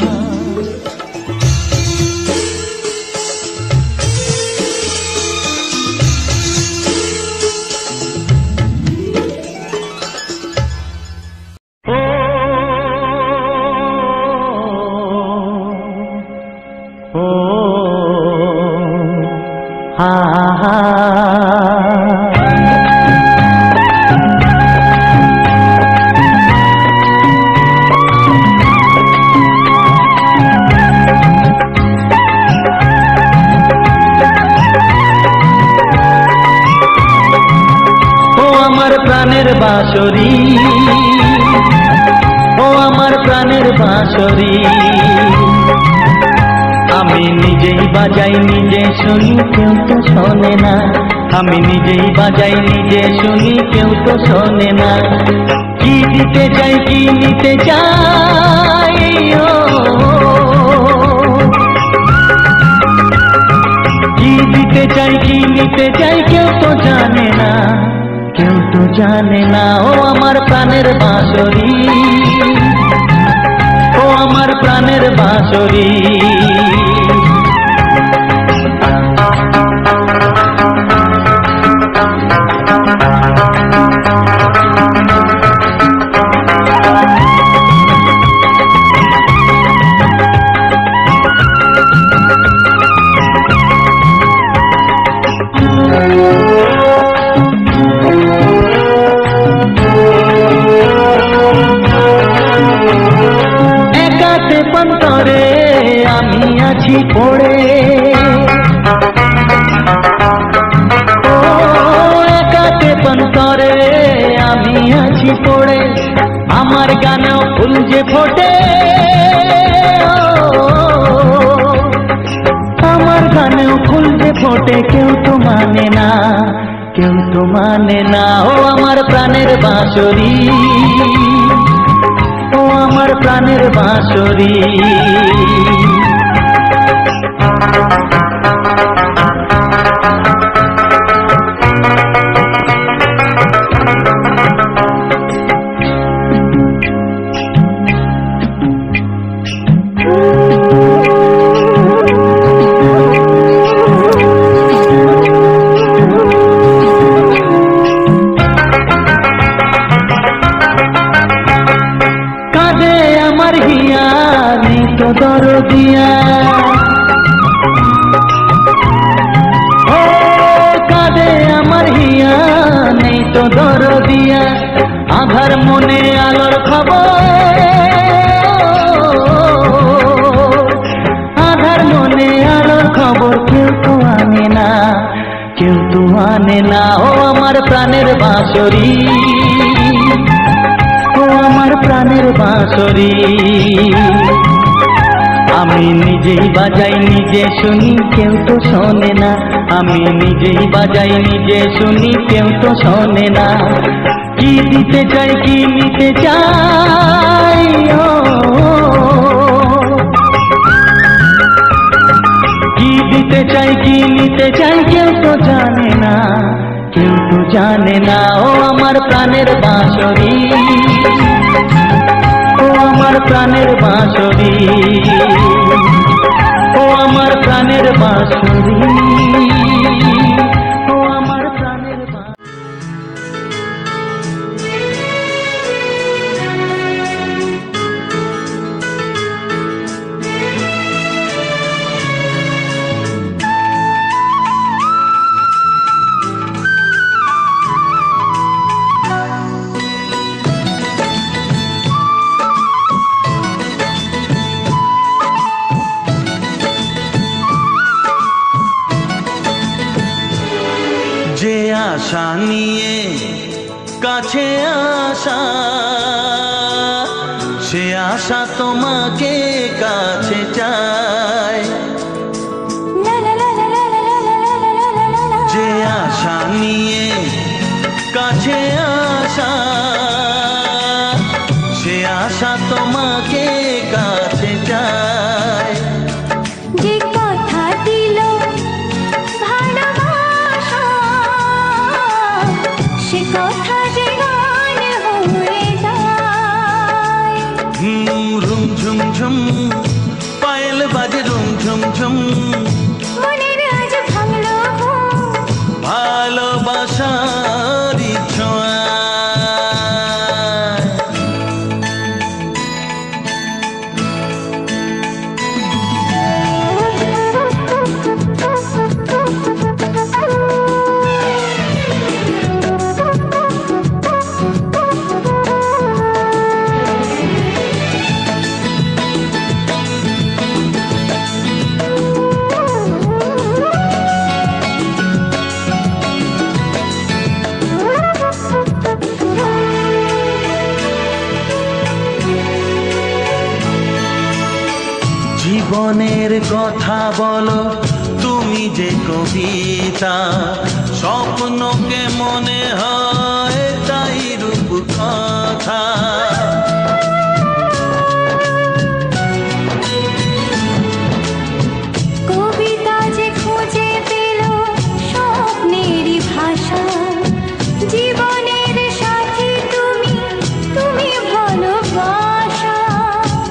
প্রাণের বাঁশরি, ও আমার প্রাণের বাঁশরি, আমি নিজেই বাজাই নিজে শুনি কেউ তো শোনে না, আমি নিজেই বাজাই নিজে শুনি কেউ তো শোনে না। কি দিতে চাই কি নিতে চাই, কি দিতে চাই কি নিতে চাই কেউ তো জানে না, কেউ তো জানে না। ও আমার প্রাণের বাঁশরি, ও আমার প্রাণের বাঁশরি, একাতে পন্তরে আমি আমার গানেও ফুল যে ফোটে, আমার গানেও ফুল যে ফোটে, কেউ তো মানে না, কেউ তো মানে না। ও আমার প্রাণের বাঁশরি, ও আমার প্রাণের বাঁশরি। দরদিয়া ও কাঁদে আমার হিয়া, নেই তো দরদিয়া। আধার মনে আলোর খবর, আধার মনে আলোর খবর, কেউ তো আনে না, কেউ তো আনে না। ও আমার প্রাণের বাঁশরি, ও আমার প্রাণের বাঁশরি। আমি নিজেই বাজাই নিজে শুনি, কেউ তো শোনে না। আমি নিজেই বাজাই নিজে শুনি, কেউ তো শোনে না। কি দিতে চাই, কি নিতে চাই, কি দিতে চাই, কি নিতে চাই, কেউ তো জানে না, কেউ তো জানে না। ও আমার প্রাণের বাঁশরি, ও আমার প্রাণের বাঁশরি, ও আমার প্রাণের বাঁশরি, ও আমার প্রাণের বাঁশরি। যে আশা নিয়ে কাছে আসা, সে আশা তোমাকে কাছে চায়। যে আশা নিয়ে কাছে আসা, সে আশা তোমাকে কাছে চায়। যে কথা দিল ভালোবাসা, সে কথা যে গান হয়ে যায়। রুম ঝুম ঝুম পায়েল বাজে, রুম ঝুম ঝুম মনের আজ ভাঙলো ঘুম, ভালোবাসার ছোঁয়া। জীবনের কথা বলো তুমি যে কবিতা, স্বপ্নকে মনে হয় তাই রূপ কথা। কবিতা যে খুঁজে পেল স্বপ্নেরই ভাষা, জীবনের সাথী তুমি, তুমি ভালোবাসা।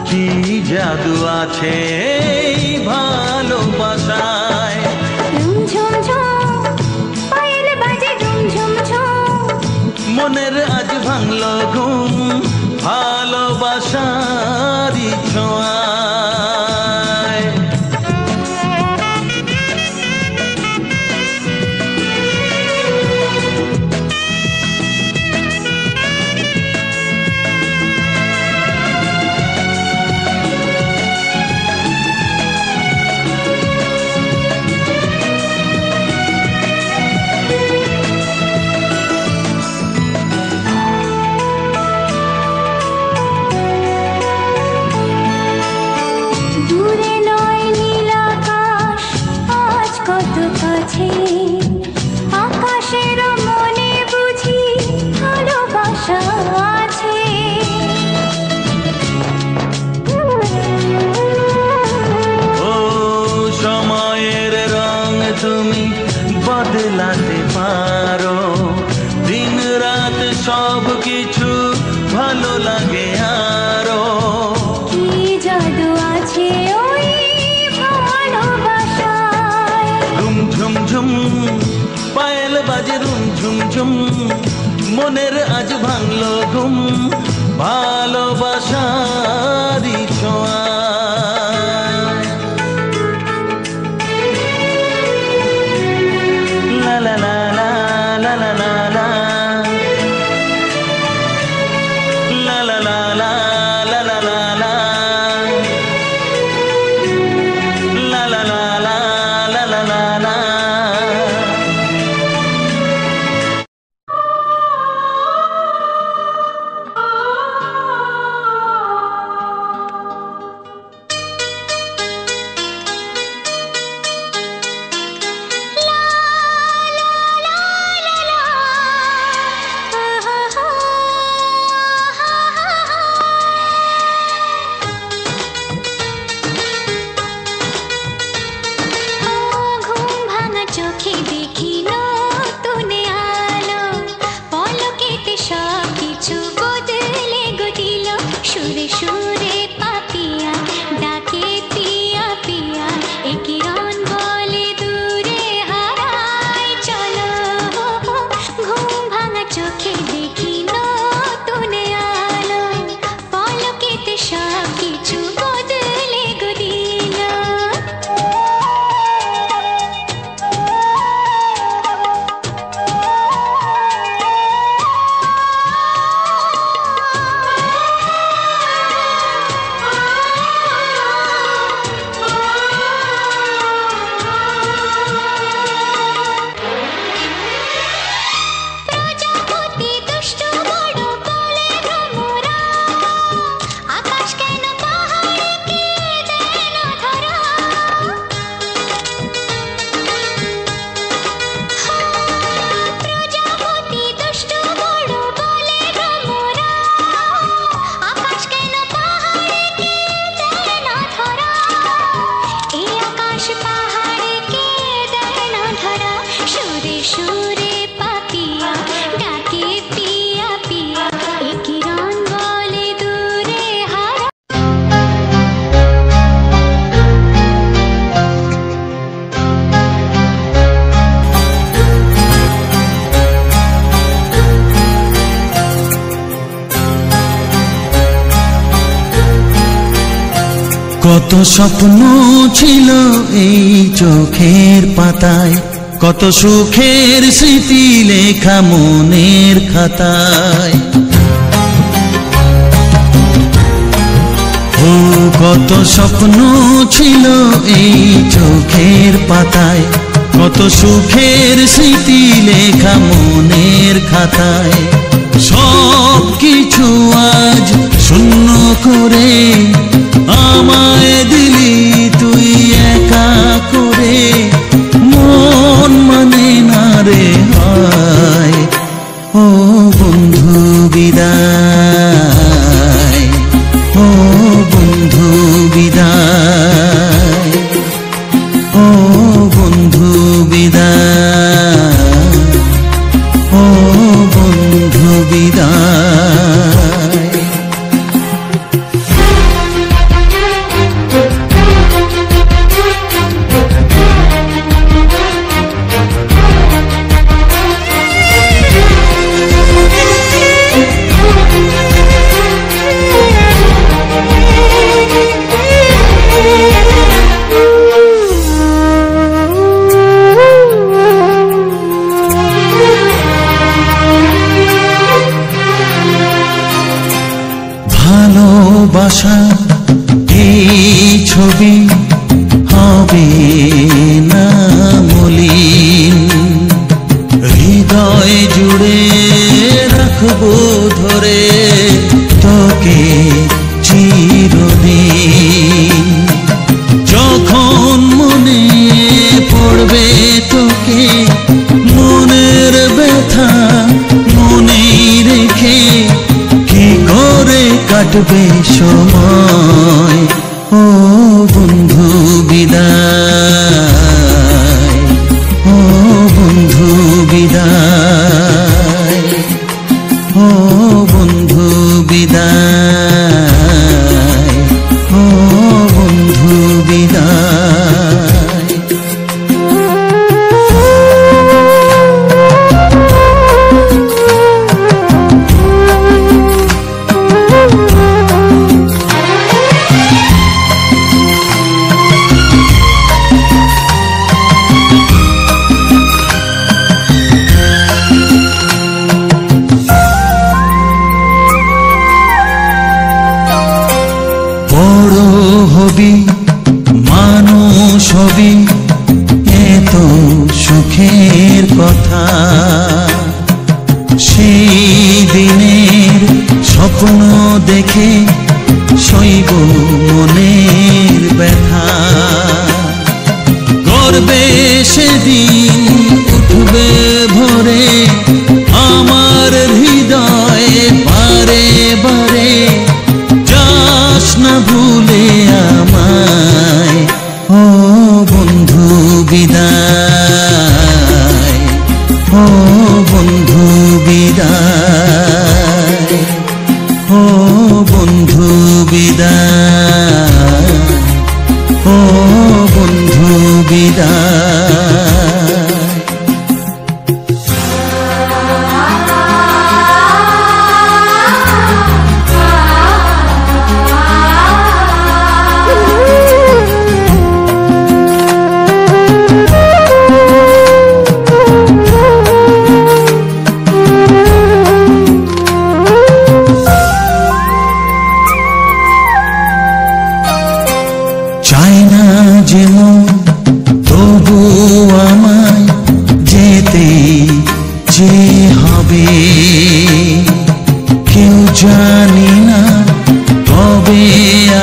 কি জাদু আছে এই ভালোবাসায়, ঝুম ঝুম পায়েল বাজে, ঝুম ঝুম ঝুম মনের আজ ভাঙলো ঘুম, ভালোবাসার ছোঁয়ায়। ঝুম মনের আজ ভাঙলো ঘুম ভালোবাসারই ছোঁয়া লা লা লা লা লা লা লা লা লা লা লা লা লা লা লা লা la la la la la la la la ঘুম ভাঙা চোখে দেখি নতুন আলো পলকেতে সব কিছু বদলে গদিল সুরে সুরে পাপিয়া ডাকে পিয়া পিয়া এ কিরণ বলে দূরে হারায় চলো ঘুম ভাঙা চোখে দেখি নতুন আলো পলকেতে সব কিছু বদলে গদিল প্রজাপতি দুষ্ট বড় বলে ভ্রমরা আকাশ কেন পাহাড়কে দেয় না ধরা প্রজাপতি দুষ্ট বড় বলে ভ্রমরা আকাশ কেন পাহাড়কে দেয় না ধরা এই আকাশ পাহাড়কে দেয় না ধরা সুরে সুরে পাপিয়া ডাকে পিয়া পিয়া এ কিরণ বলে দূরে হারা কত স্বপ্ন ছিল এই চোখের পাতায় কত সুখের স্মৃতি লেখা মনের খাতায় ও কত স্বপ্ন ছিল এই চোখের পাতায় কত সুখের স্মৃতি লেখা মনের খাতায় সব কিছু আজ শূন্য করে আমায় দিলি তুই একা করে মন মানে না রে হয় ও বন্ধু বিদায় ও বন্ধু বিদায় ও বন্ধু বিদায় ও বন্ধু বিদায় ভালোবাসা এই ছবি হবে না মলিন হৃদয় জুড়ে রাখবো ধরে তোকে চিরদিন যখন মনে পড়বে তোকে মনের ব্যথা মনেই রেখে কি করে কাটবে সময় ও বন্ধু বিদায় ও বন্ধু বিদায় ও বন্ধু বিদায় ও বন্ধু বিদায় সেই দিনের স্বপ্ন দেখে সইব মনের ব্যথা। গর্বে সেদিন উঠবে ভরে আমার হৃদয়ে বারে বারে, যাস না ভুলে আমায় ও বন্ধু বিদায়, ও বন্ধু বিদায়, ও বন্ধু বিদায়, ও বন্ধু বিদায়। চায় না যেমন তবু আমায় যেতে যে হবে, কেউ জানি না কবে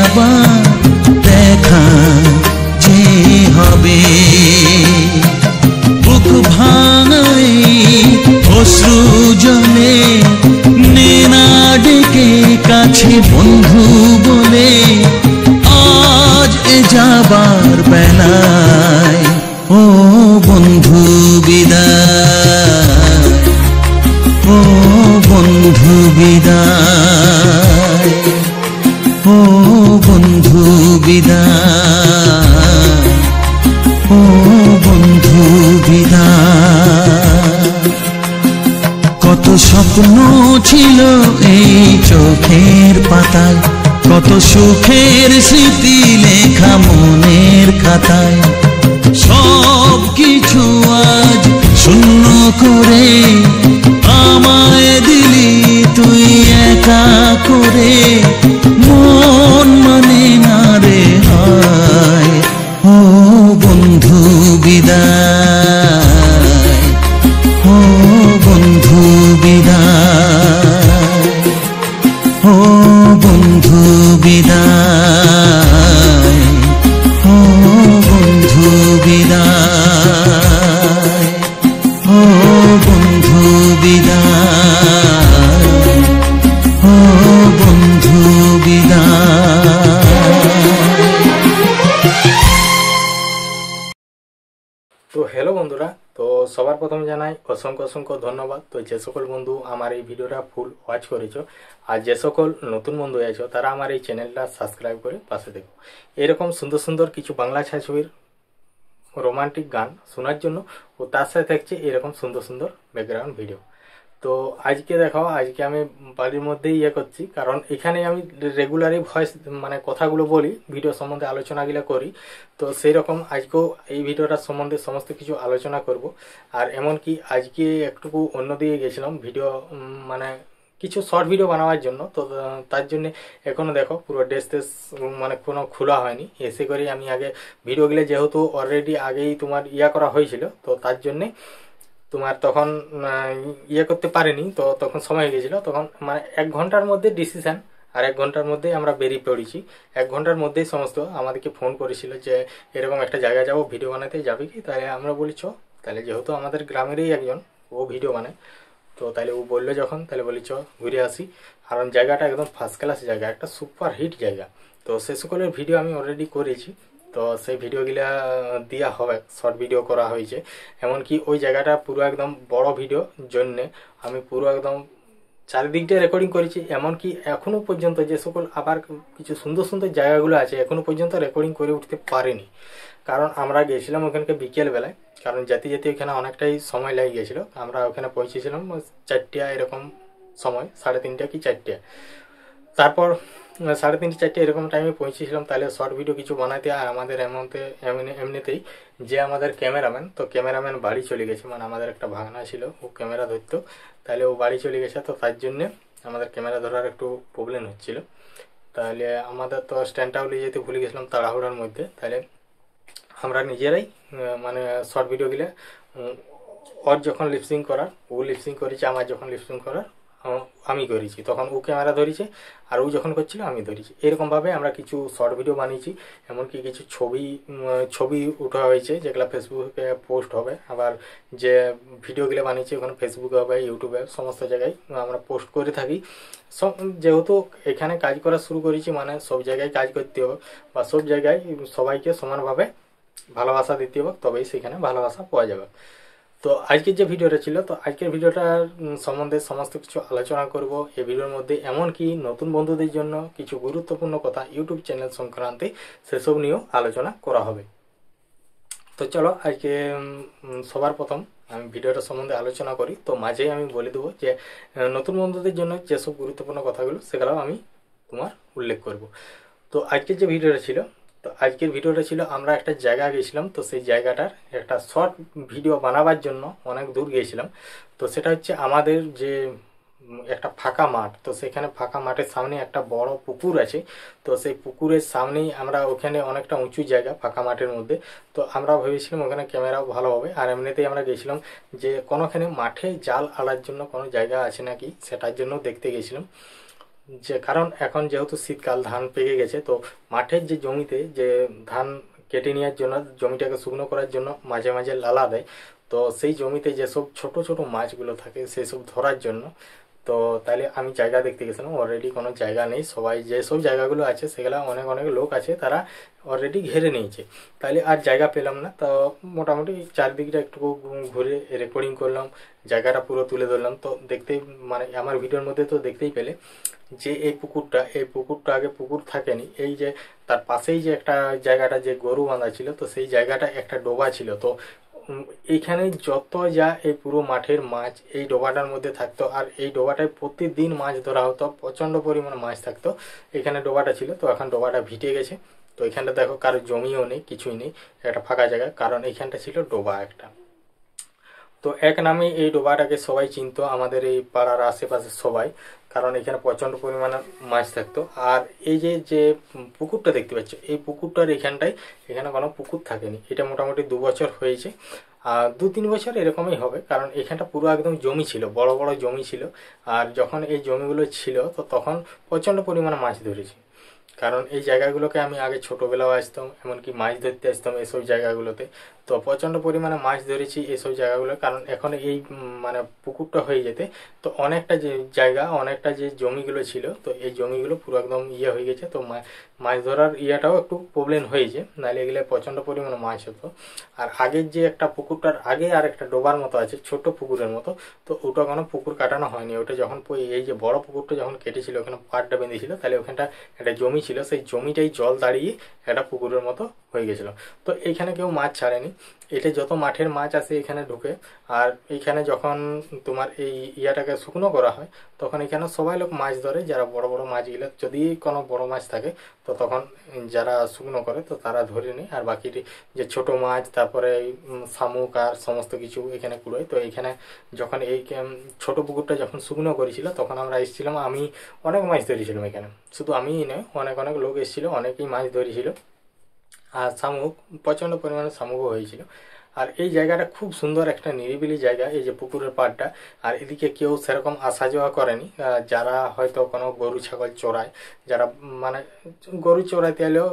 আবার দেখা যে হবে। বুক ভাঙাই অশ্রু জলে নে না ডেকে কাছে বন্ধু বলে, আজ এ যাবার বেলায় ও বন্ধু বিদায়, ও বন্ধু বিদায়, ও বন্ধু বিদায়, ও বন্ধু বিদায়। কত স্বপ্ন ছিল এই চোখের পাতায়, কত সুখের স্মৃতি লেখা মনের খাতায়, সব কিছু আজ শূন্য করে আমায় দিলি তুই একা করে। মন মানে না রে হায় ও বন্ধু বিদায়, ও বন্ধু বিদায়, ও বন্ধু বিদায়, ও বন্ধু বিদায়, ও বন্ধু বিদায়, ও বন্ধু বিদায়। তো হ্যালো বন্ধুরা, তো সবার প্রথমে জানাই অসংখ্য অসংখ্য ধন্যবাদ। তো যে সকল বন্ধু আমার এই ভিডিওটা ফুল ওয়াচ করেছো, আর যে সকল নতুন বন্ধু আছো তারা আমার এই চ্যানেলটা সাবস্ক্রাইব করে পাশে দেখো। এরকম সুন্দর সুন্দর কিছু বাংলা ছায়াছবির রোমান্টিক গান শোনার জন্য, ও তার সাথে থাকছে এরকম সুন্দর সুন্দর ব্যাকগ্রাউন্ড ভিডিও। তো আজকে দেখাও, আজকে আমি বাড়ির মধ্যেই করছি, কারণ এখানে আমি রেগুলারই ভয়েস মানে কথাগুলো বলি, ভিডিও সম্বন্ধে আলোচনাগুলো করি। তো সেই রকম আজকেও এই ভিডিওটার সম্বন্ধে সমস্ত কিছু আলোচনা করব। আর এমনকি আজকে একটুকু অন্যদিকে গেছিলাম ভিডিও মানে কিছু শর্ট ভিডিও বানাবার জন্য। তো তার জন্য এখনও দেখো পুরো ড্রেস টেস মানে কোনো খোলা হয়নি। এসে করে আমি আগে ভিডিওগুলো যেহেতু অলরেডি আগেই তোমার করা হয়েছিল, তো তার জন্যে তোমার তখন করতে পারিনি। তো তখন সময় হয়ে গেছিলো, তখন মানে 1 ঘন্টার মধ্যে ডিসিশন, আর 1 ঘন্টার মধ্যেই আমরা বেরিয়ে পড়েছি। 1 ঘন্টার মধ্যেই সমস্ত আমাদেরকে ফোন করেছিল যে এরকম একটা জায়গায় যাবো, ভিডিও বানাতে যাবে কি? তাহলে আমরা বলেছ, তাহলে যেহেতু আমাদের গ্রামেরই একজন ও ভিডিও বানায়, তো তাহলে ও বললো যখন, তাহলে বলেছ ঘুরে আসি। কারণ জায়গাটা একদম ফার্স্ট ক্লাস জায়গা, একটা সুপার হিট জায়গা। তো সে সকলের ভিডিও আমি অলরেডি করেছি, তো সেই ভিডিওগুলা দেওয়া হবে, শর্ট ভিডিও করা হয়েছে। এমনকি ওই জায়গাটা পুরো একদম বড় ভিডিও জন্যে আমি পুরো একদম চারিদিকটা রেকর্ডিং করেছি। এমনকি এখনও পর্যন্ত যে সকল আবার কিছু সুন্দর সুন্দর জায়গাগুলো আছে এখনও পর্যন্ত রেকর্ডিং করে উঠতে পারিনি, কারণ আমরা গেছিলাম ওখানকে বিকেলবেলায়। কারণ যেতে যেতে ওইখানে অনেকটাই সময় লেগে গেছিলো। আমরা ওখানে পৌঁছেছিলাম 4টা এরকম সময়, 3:30 কি 4টা। তারপর 3:30 4টা এরকম টাইমে পৌঁছেছিলাম। তাহলে শর্ট ভিডিও কিছু বানাতে, আর আমাদের এমনিতেই যে আমাদের ক্যামেরাম্যান, তো ক্যামেরাম্যান বাড়ি চলে গেছে। মানে আমাদের একটা ভাগনা ছিল, ও ক্যামেরা ধরতো, তাহলে ও বাড়ি চলে গেছে। তো তার জন্যে আমাদের ক্যামেরা ধরার একটু প্রবলেম হচ্ছিল। তাহলে আমাদের তো স্ট্যান্ডটাও নিয়ে যেতে ভুলে গেছিলাম তাড়াহুড়ার মধ্যে। তাহলে আমরা নিজেরাই মানে শর্ট ভিডিওগুলো ওর যখন লিপসিং করার, ও লিপসিং করেছে, আমার যখন লিপসিং করার আমি করেছি, তখন ও ক্যামেরা ধরেছে, আর ও যখন করছিল আমি ধরেছি। এরকমভাবে আমরা কিছু শর্ট ভিডিও বানিয়েছি, এমনকি কিছু ছবি উঠা হয়েছে যেগুলো ফেসবুকে পোস্ট হবে। আবার যে ভিডিওগুলো বানিয়েছি ওখানে ফেসবুকে হবে, ইউটিউবে, সমস্ত জায়গায় আমরা পোস্ট করে থাকি। যেহেতু এখানে কাজ করা শুরু করেছি মানে সব জায়গায় কাজ করতে হবে, বা সব জায়গায় সবাইকে সমানভাবে ভালোবাসা দিতে হবে, তবেই সেখানে ভালোবাসা পাওয়া যাবে। তো আজকের যে ভিডিওটা ছিল, তো আজকের ভিডিওটার সম্বন্ধে সমস্ত কিছু আলোচনা করব এই ভিডিওর মধ্যে, এমনকি নতুন বন্ধুদের জন্য কিছু গুরুত্বপূর্ণ কথা ইউটিউব চ্যানেল সংক্রান্তে সেসব নিয়েও আলোচনা করা হবে। তো চলো আজকে সবার প্রথম আমি ভিডিওটা সম্বন্ধে আলোচনা করি। তো মাঝেই আমি বলে দেবো যে নতুন বন্ধুদের জন্য যেসব গুরুত্বপূর্ণ কথাগুলো সেগুলো আমি তোমার উল্লেখ করব। তো আজকের যে ভিডিওটা ছিল, তো আজকের ভিডিওটা ছিল আমরা একটা জায়গা গেছিলাম, তো সেই জায়গাটার একটা শর্ট ভিডিও বানাবার জন্য অনেক দূর গিয়েছিলাম। তো সেটা হচ্ছে আমাদের যে একটা ফাঁকা মাঠ, তো সেখানে ফাঁকা মাঠের সামনে একটা বড় পুকুর আছে। তো সেই পুকুরের সামনেই আমরা, ওখানে অনেকটা উঁচু জায়গা ফাঁকা মাঠের মধ্যে, তো আমরা ভেবেছিলাম ওখানে ক্যামেরাও ভালো হবে। আর এমনিতেই আমরা গেছিলাম যে কোনোখানে মাঠে জাল আড়ার জন্য কোনো জায়গা আছে নাকি, সেটার জন্য দেখতে গেছিলাম। যে কারণ এখন যেহেতু শীতকাল, ধান পেকে গেছে, তো মাঠের যে জমিতে যে ধান কেটে নেওয়ার জন্য, জমিটাকে শুকনো করার জন্য মাঝে মাঝে লালা দেয়, তো সেই জমিতে যেসব ছোট ছোট মাছগুলো থাকে সেসব ধরার জন্য। তো তাইলে আমি জায়গা দেখতে গেছিলাম, অলরেডি কোনো জায়গা নেই, সবাই যেসব জায়গাগুলো আছে সেগুলো অনেক অনেক লোক আছে, তারা অলরেডি ঘেরে নিয়েছে, তাইলে আর জায়গা পেলাম না। তো মোটামুটি চারদিকটা একটু ঘুরে রেকর্ডিং করলাম, জায়গাটা পুরো তুলে ধরলাম। তো দেখতেই মানে আমার ভিডিওর মধ্যে তো দেখতেই পেলে যে এই পুকুরটা আগে পুকুর থাকেনি, এই যে তার পাশেই যে একটা জায়গাটা যে গরু বাঁধা ছিল, তো সেই জায়গাটা একটা ডোবা ছিল। তো এইখানে যত যা এই পুরো মাঠের মাছ এই ডোবাটার মধ্যে থাকতো, আর এই ডোবাটায় প্রতিদিন মাছ ধরা হতো, প্রচণ্ড পরিমাণে মাছ থাকতো। এখানে ডোবাটা ছিল, তো এখন ডোবাটা ভিটে গেছে। তো এখানটা দেখো কারো জমিও নেই, কিছুই নেই, একটা ফাঁকা জায়গা, কারণ এইখানটা ছিল ডোবা একটা। তো এক নামে এই ডোবাটাকে সবাই চিনতো, আমাদের এই পাড়ার আশেপাশে সবাই, কারণ এখানে প্রচণ্ড পরিমাণে মাছ থাকতো। আর এই যে যে পুকুরটা দেখতে পাচ্ছ, এই পুকুরটার এখানে কোনো পুকুর থাকেনি, এটা মোটামুটি 2 বছর হয়েছে, আর 2-3 বছর এরকমই হবে, কারণ এখানটা পুরো একদম জমি ছিল, বড় বড় জমি ছিল। আর যখন এই জমিগুলো ছিল, তো তখন প্রচণ্ড পরিমাণে মাছ ধরেছি, কারণ এই জায়গাগুলোকে আমি আগে ছোটোবেলাও আসতাম, এমনকি মাছ ধরতে আসতাম এইসব জায়গাগুলোতে। তো প্রচণ্ড পরিমাণে মাছ ধরেছি এইসব জায়গাগুলো, কারণ এখন এই মানে পুকুরটা হয়ে যেতে, তো অনেকটা যে জায়গা, অনেকটা যে জমিগুলো ছিল, তো এই জমিগুলো পুরো একদম হয়ে গেছে। তো মাছ ধরার ইয়েটাও একটু প্রবলেম হয়েছে, নাহলে এগুলো প্রচণ্ড পরিমাণে মাছ হতো। আর আগের যে একটা পুকুরটার আগে আর একটা ডোবার মতো আছে, ছোট পুকুরের মতো, তো ওটা কোনো পুকুর কাটানো হয়নি। ওটা যখন এই যে বড় পুকুরটা যখন কেটেছিল, ওখানে পাড়টা বেঁধেছিল, তাহলে ওখানটা একটা জমি ছিল, সেই জমিটাই জল দাঁড়িয়ে একটা পুকুরের মতো হয়ে গেছিলো। তো এইখানে কেউ মাছ ছাড়েনি, এটা যত মাঠের মাছ আসে এখানে ঢুকে। আর এইখানে যখন তোমার এই ইয়াটাকে শুকনো করা হয়, তখন এখানে সবাই লোক মাছ ধরে, যারা বড় বড় মাছগুলো, যদি কোনো বড় মাছ থাকে তো তখন যারা শুকনো করে তো তারা ধরে নেয়, আর বাকি যে ছোট মাছ, তারপরে শামুক আর সমস্ত কিছু এখানে কুড়োয়। তো এইখানে যখন এই ছোট পুকুরটা যখন শুকনো করেছিল, তখন আমরা এসেছিলাম, আমি অনেক মাছ ধরেছিলাম এখানে, শুধু আমিই নয়, অনেক অনেক লোক এসেছিলো, অনেকেই মাছ ধরেছিল। আর শামুক, প্রচণ্ড পরিমাণে শামুকও হয়েছিল। আর এই জায়গাটা খুব সুন্দর একটা নিরিবিলি জায়গা, এই যে পুকুরের পাড়টা। আর এদিকে কেউ সেরকম আসা যাওয়া করেনি, যারা হয়তো কোনো গরু ছাগল চড়ায়, যারা মানে গরু চড়াইতে এলেও,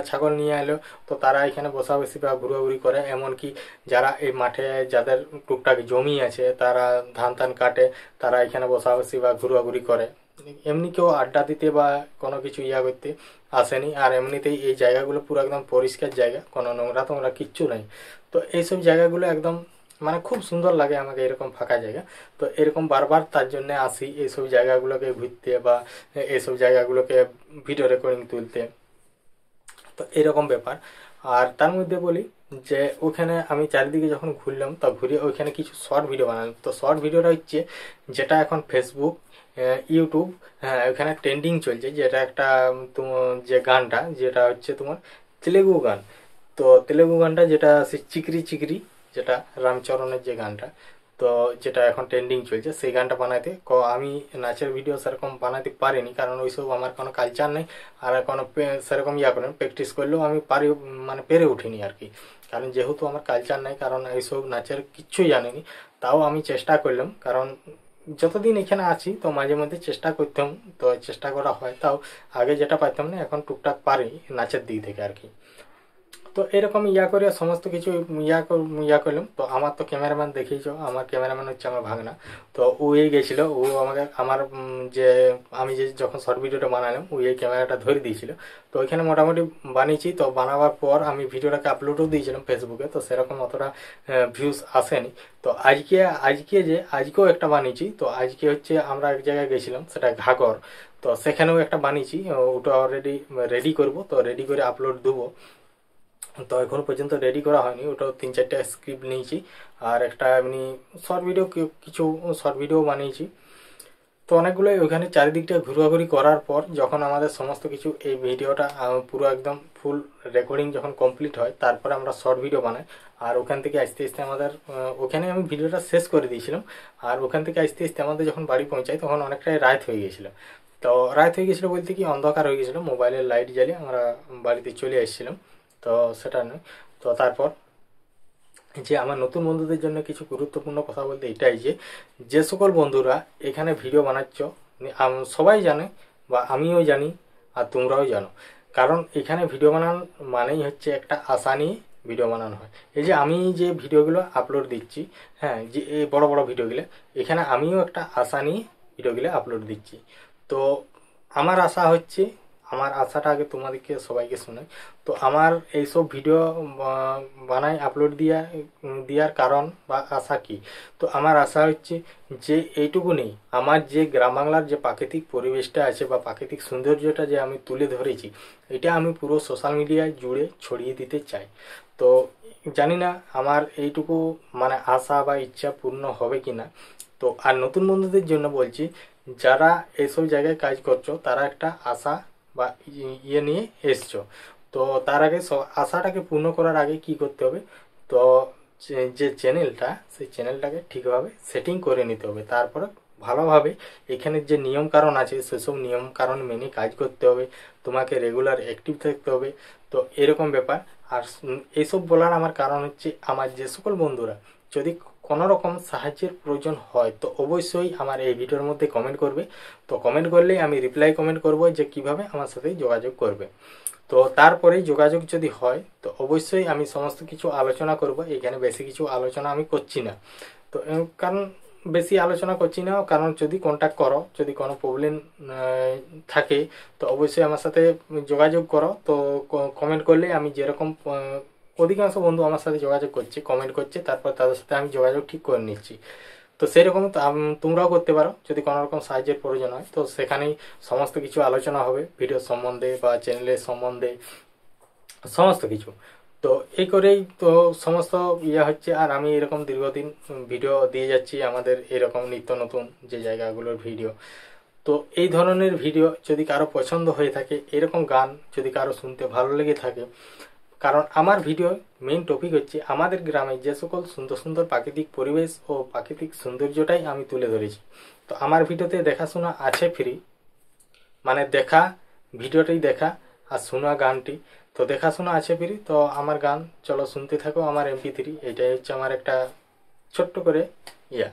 ছাগল নিয়ে এলো, তো তারা এখানে বসাবসি বা ঘুরাঘুরি করে। এমনকি যারা এই মাঠে, যাদের টুকটাক জমি আছে, তারা ধান টান কাটে, তারা এখানে বসাবসি বা ঘুরাঘুরি করে। এমনি কেউ আড্ডা দিতে বা কোনো কিছু করতে আসেনি। আর এমনিতেই এই জায়গাগুলো পুরো একদম পরিষ্কার জায়গা, কোনো নোংরা টোংরা কিচ্ছু নাই। তো এইসব জায়গাগুলো একদম মানে খুব সুন্দর লাগে আমাকে, এরকম ফাঁকা জায়গা। তো এরকম বারবার তার জন্য আসি এইসব জায়গাগুলোকে ঘুরতে, বা এইসব জায়গাগুলোকে ভিডিও রেকর্ডিং তুলতে। তো এরকম ব্যাপার। আর তার মধ্যে বলি যে ওখানে আমি চারিদিকে যখন ঘুরলাম, তো ঘুরে ওইখানে কিছু শর্ট ভিডিও বানালাম। তো শর্ট ভিডিওটা হচ্ছে যেটা এখন ফেসবুক, ইউটিউব, হ্যাঁ, ওখানে ট্রেন্ডিং চলছে, যেটা একটা যে গানটা, যেটা হচ্ছে তোমার তেলেগু গান। তো তেলেগু গানটা যেটা চিকরি চিকরি, যেটা রামচরণের যে গানটা, তো যেটা এখন ট্রেন্ডিং চলছে, সেই গানটা বানাইতে আমি নাচের ভিডিও সেরকম বানাতে পারিনি, কারণ ওইসব আমার কোনো কালচার নেই। আর কোনো সেরকম করেন, প্র্যাকটিস করলেও আমি পেরে উঠিনি আর কি, কারণ যেহেতু আমার কালচার নেই, কারণ এইসব নাচের কিচ্ছুই জানিনি। তাও আমি চেষ্টা করলাম, কারণ যতদিন এখানে আছি তো মাঝে মধ্যে চেষ্টা করতাম, তো চেষ্টা করা হয়, তাও আগে যেটা পারতাম না এখন টুকটাক পারি নাচের দিক থেকে আর কি। তো এরকম ইয়া করে সমস্ত কিছু ইয়া করলাম। তো আমার তো ক্যামেরাম্যান দেখেইছো, আমার ক্যামেরাম্যান হচ্ছে আমার ভাগনা। তো ও গেছিলো, ও আমাকে আমার যে আমি যে যখন শর্ট ভিডিওটা বানালাম ও এই ক্যামেরাটা ধরে দিয়েছিল। তো ওইখানে মোটামুটি বানিয়েছি। তো বানাবার পর আমি ভিডিওটাকে আপলোডও দিয়েছিলাম ফেসবুকে, তো সেরকম অতটা ভিউজ আসেনি। তো আজকেও একটা বানিয়েছি। তো আজকে হচ্ছে আমরা এক জায়গায় গেছিলাম, সেটা ঘাগর। তো সেখানেও একটা বানিয়েছি, ওটা অলরেডি রেডি করব, তো রেডি করে আপলোড দেবো। তো এখনো পর্যন্ত রেডি করা হয়নি, ওটাও 3-4টা স্ক্রিপ্ট নিয়েছি আর একটা এমনি কিছু শর্ট ভিডিও বানিয়েছি। তো অনেকগুলো ওখানে চারিদিকটা ঘোরাঘুরি করার পর যখন আমাদের সমস্ত কিছু এই ভিডিওটা পুরো একদম ফুল রেকর্ডিং যখন কমপ্লিট হয়, তারপরে আমরা শর্ট ভিডিও বানাই। আর ওখান থেকে আস্তে আস্তে আমাদের ওখানে আমি ভিডিওটা শেষ করে দিয়েছিলাম। আর ওখান থেকে আস্তে আস্তে আমাদের যখন বাড়ি পৌঁছাই তখন অনেকটাই রাত হয়ে গিয়েছিল। তো রাত হয়ে গেছিলো বলতে কি অন্ধকার হয়ে গেছিলো, মোবাইলের লাইট জ্বালিয়ে আমরা বাড়িতে চলে এসেছিলাম। তো সেটা নয়। তো তারপর যে আমার নতুন বন্ধুদের জন্য কিছু গুরুত্বপূর্ণ কথা বলতে এটাই যে সকল বন্ধুরা এখানে ভিডিও বানাচ্ছ, সবাই জানে বা আমিও জানি আর তোমরাও জানো, কারণ এখানে ভিডিও বানানো মানেই হচ্ছে একটা আশা নিয়ে ভিডিও বানানো হয়। এই যে আমি যে ভিডিওগুলো আপলোড দিচ্ছি, হ্যাঁ, যে এই বড় বড় ভিডিওগুলো, এখানে আমিও একটা আশা নিয়ে ভিডিওগুলো আপলোড দিচ্ছি। তো আমার আশা হচ্ছে, আমার আশাটা আগে তোমাদেরকে সবাইকে শোনাই। তো আমার এইসব ভিডিও বানাই আপলোড দেওয়ার কারণ বা আশা কি, তো আমার আশা হচ্ছে যে এইটুকু নেই, আমার যে গ্রাম বাংলার যে প্রাকৃতিক পরিবেশটা আছে বা প্রাকৃতিক সৌন্দর্যটা যে আমি তুলে ধরেছি, এটা আমি পুরো সোশ্যাল মিডিয়ায় জুড়ে ছড়িয়ে দিতে চাই। তো জানি না আমার এইটুকু মানে আশা বা ইচ্ছা পূর্ণ হবে কিনা। তো আর নতুন বন্ধুদের জন্য বলছি, যারা এইসব জায়গায় কাজ করছো তারা একটা আশা বা ইয়ে নিয়ে এসছো, তো তার আগে আশাটাকে পূর্ণ করার আগে কি করতে হবে, তো যে চ্যানেলটা, সেই চ্যানেলটাকে ঠিকভাবে সেটিং করে নিতে হবে। তারপরে ভালোভাবে এখানে যে নিয়ম কারণ আছে সেসব নিয়ম কারণ মেনে কাজ করতে হবে, তোমাকে রেগুলার অ্যাক্টিভ থাকতে হবে। তো এরকম ব্যাপার। আর এইসব বলার আমার কারণ হচ্ছে, আমার যে সকল বন্ধুরা যদি কোনো রকম সাহায্যের প্রয়োজন হয় তো অবশ্যই আমার এই ভিডিওর মধ্যে কমেন্ট করবে। তো কমেন্ট করলেই আমি রিপ্লাই কমেন্ট করব যে কিভাবে আমার সাথে যোগাযোগ করবে। তো তারপরেই যোগাযোগ যদি হয় তো অবশ্যই আমি সমস্ত কিছু আলোচনা করব। এখানে বেশি কিছু আলোচনা আমি করছি না, তো কারণ বেশি আলোচনা করছি না, কারণ যদি কন্ট্যাক্ট করো, যদি কোনো প্রবলেম থাকে তো অবশ্যই আমার সাথে যোগাযোগ করো। তো কমেন্ট করলে আমি যেরকম অধিকাংশ বন্ধু আমার সাথে যোগাযোগ করছে, কমেন্ট করছে, তারপর তাদের সাথে আমি যোগাযোগ ঠিক করে নিচ্ছি। তো সেরকম তোমরাও করতে পারো, যদি কোনো রকম সাহায্যের প্রয়োজন হয় তো সেখানেই সমস্ত কিছু আলোচনা হবে, ভিডিও সম্বন্ধে বা চ্যানেলের সম্বন্ধে সমস্ত কিছু। তো এই করেই তো সমস্ত ইয়ে হচ্ছে। আর আমি এরকম দীর্ঘদিন ভিডিও দিয়ে যাচ্ছি আমাদের এরকম নিত্য নতুন যে জায়গাগুলোর ভিডিও। তো এই ধরনের ভিডিও যদি কারো পছন্দ হয়ে থাকে, এরকম গান যদি কারো শুনতে ভালো লেগে থাকে, কারণ আমার ভিডিও মেইন টপিক হচ্ছে আমাদের গ্রামে যে সকল সুন্দর সুন্দর প্রাকৃতিক পরিবেশ ও প্রাকৃতিক সৌন্দর্যটাই আমি তুলে ধরেছি। তো আমার ভিডিওতে দেখাশোনা আছে ফ্রি, মানে দেখা ভিডিওটাই দেখা আর শোনা গানটি, তো দেখাশোনা আছে ফ্রি। তো আমার গান চলো শুনতে থাকো, আমার MP3, এটাই হচ্ছে আমার একটা ছোট্ট করে ইয়া।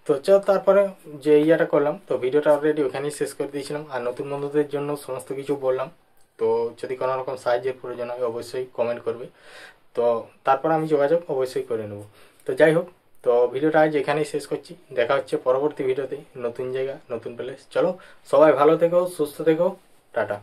তো চল তারপরে যে ইয়াটা করলাম, তো ভিডিওটা অলরেডি ওখানেই শেষ করে দিয়েছিলাম। আর নতুন বন্ধুদের জন্য সমস্ত কিছু বললাম। তো যদি কোনো রকম সাহায্যের প্রয়োজন হয় অবশ্যই কমেন্ট করবে, তো তারপর আমি যোগাযোগ অবশ্যই করে নেব। তো যাই হোক, তো ভিডিওটা আজ এখানেই শেষ করছি। দেখা হচ্ছে পরবর্তী ভিডিওতে, নতুন জায়গা নতুন প্লেস। চলো সবাই ভালো থেকো, সুস্থ থেকো, টাটা।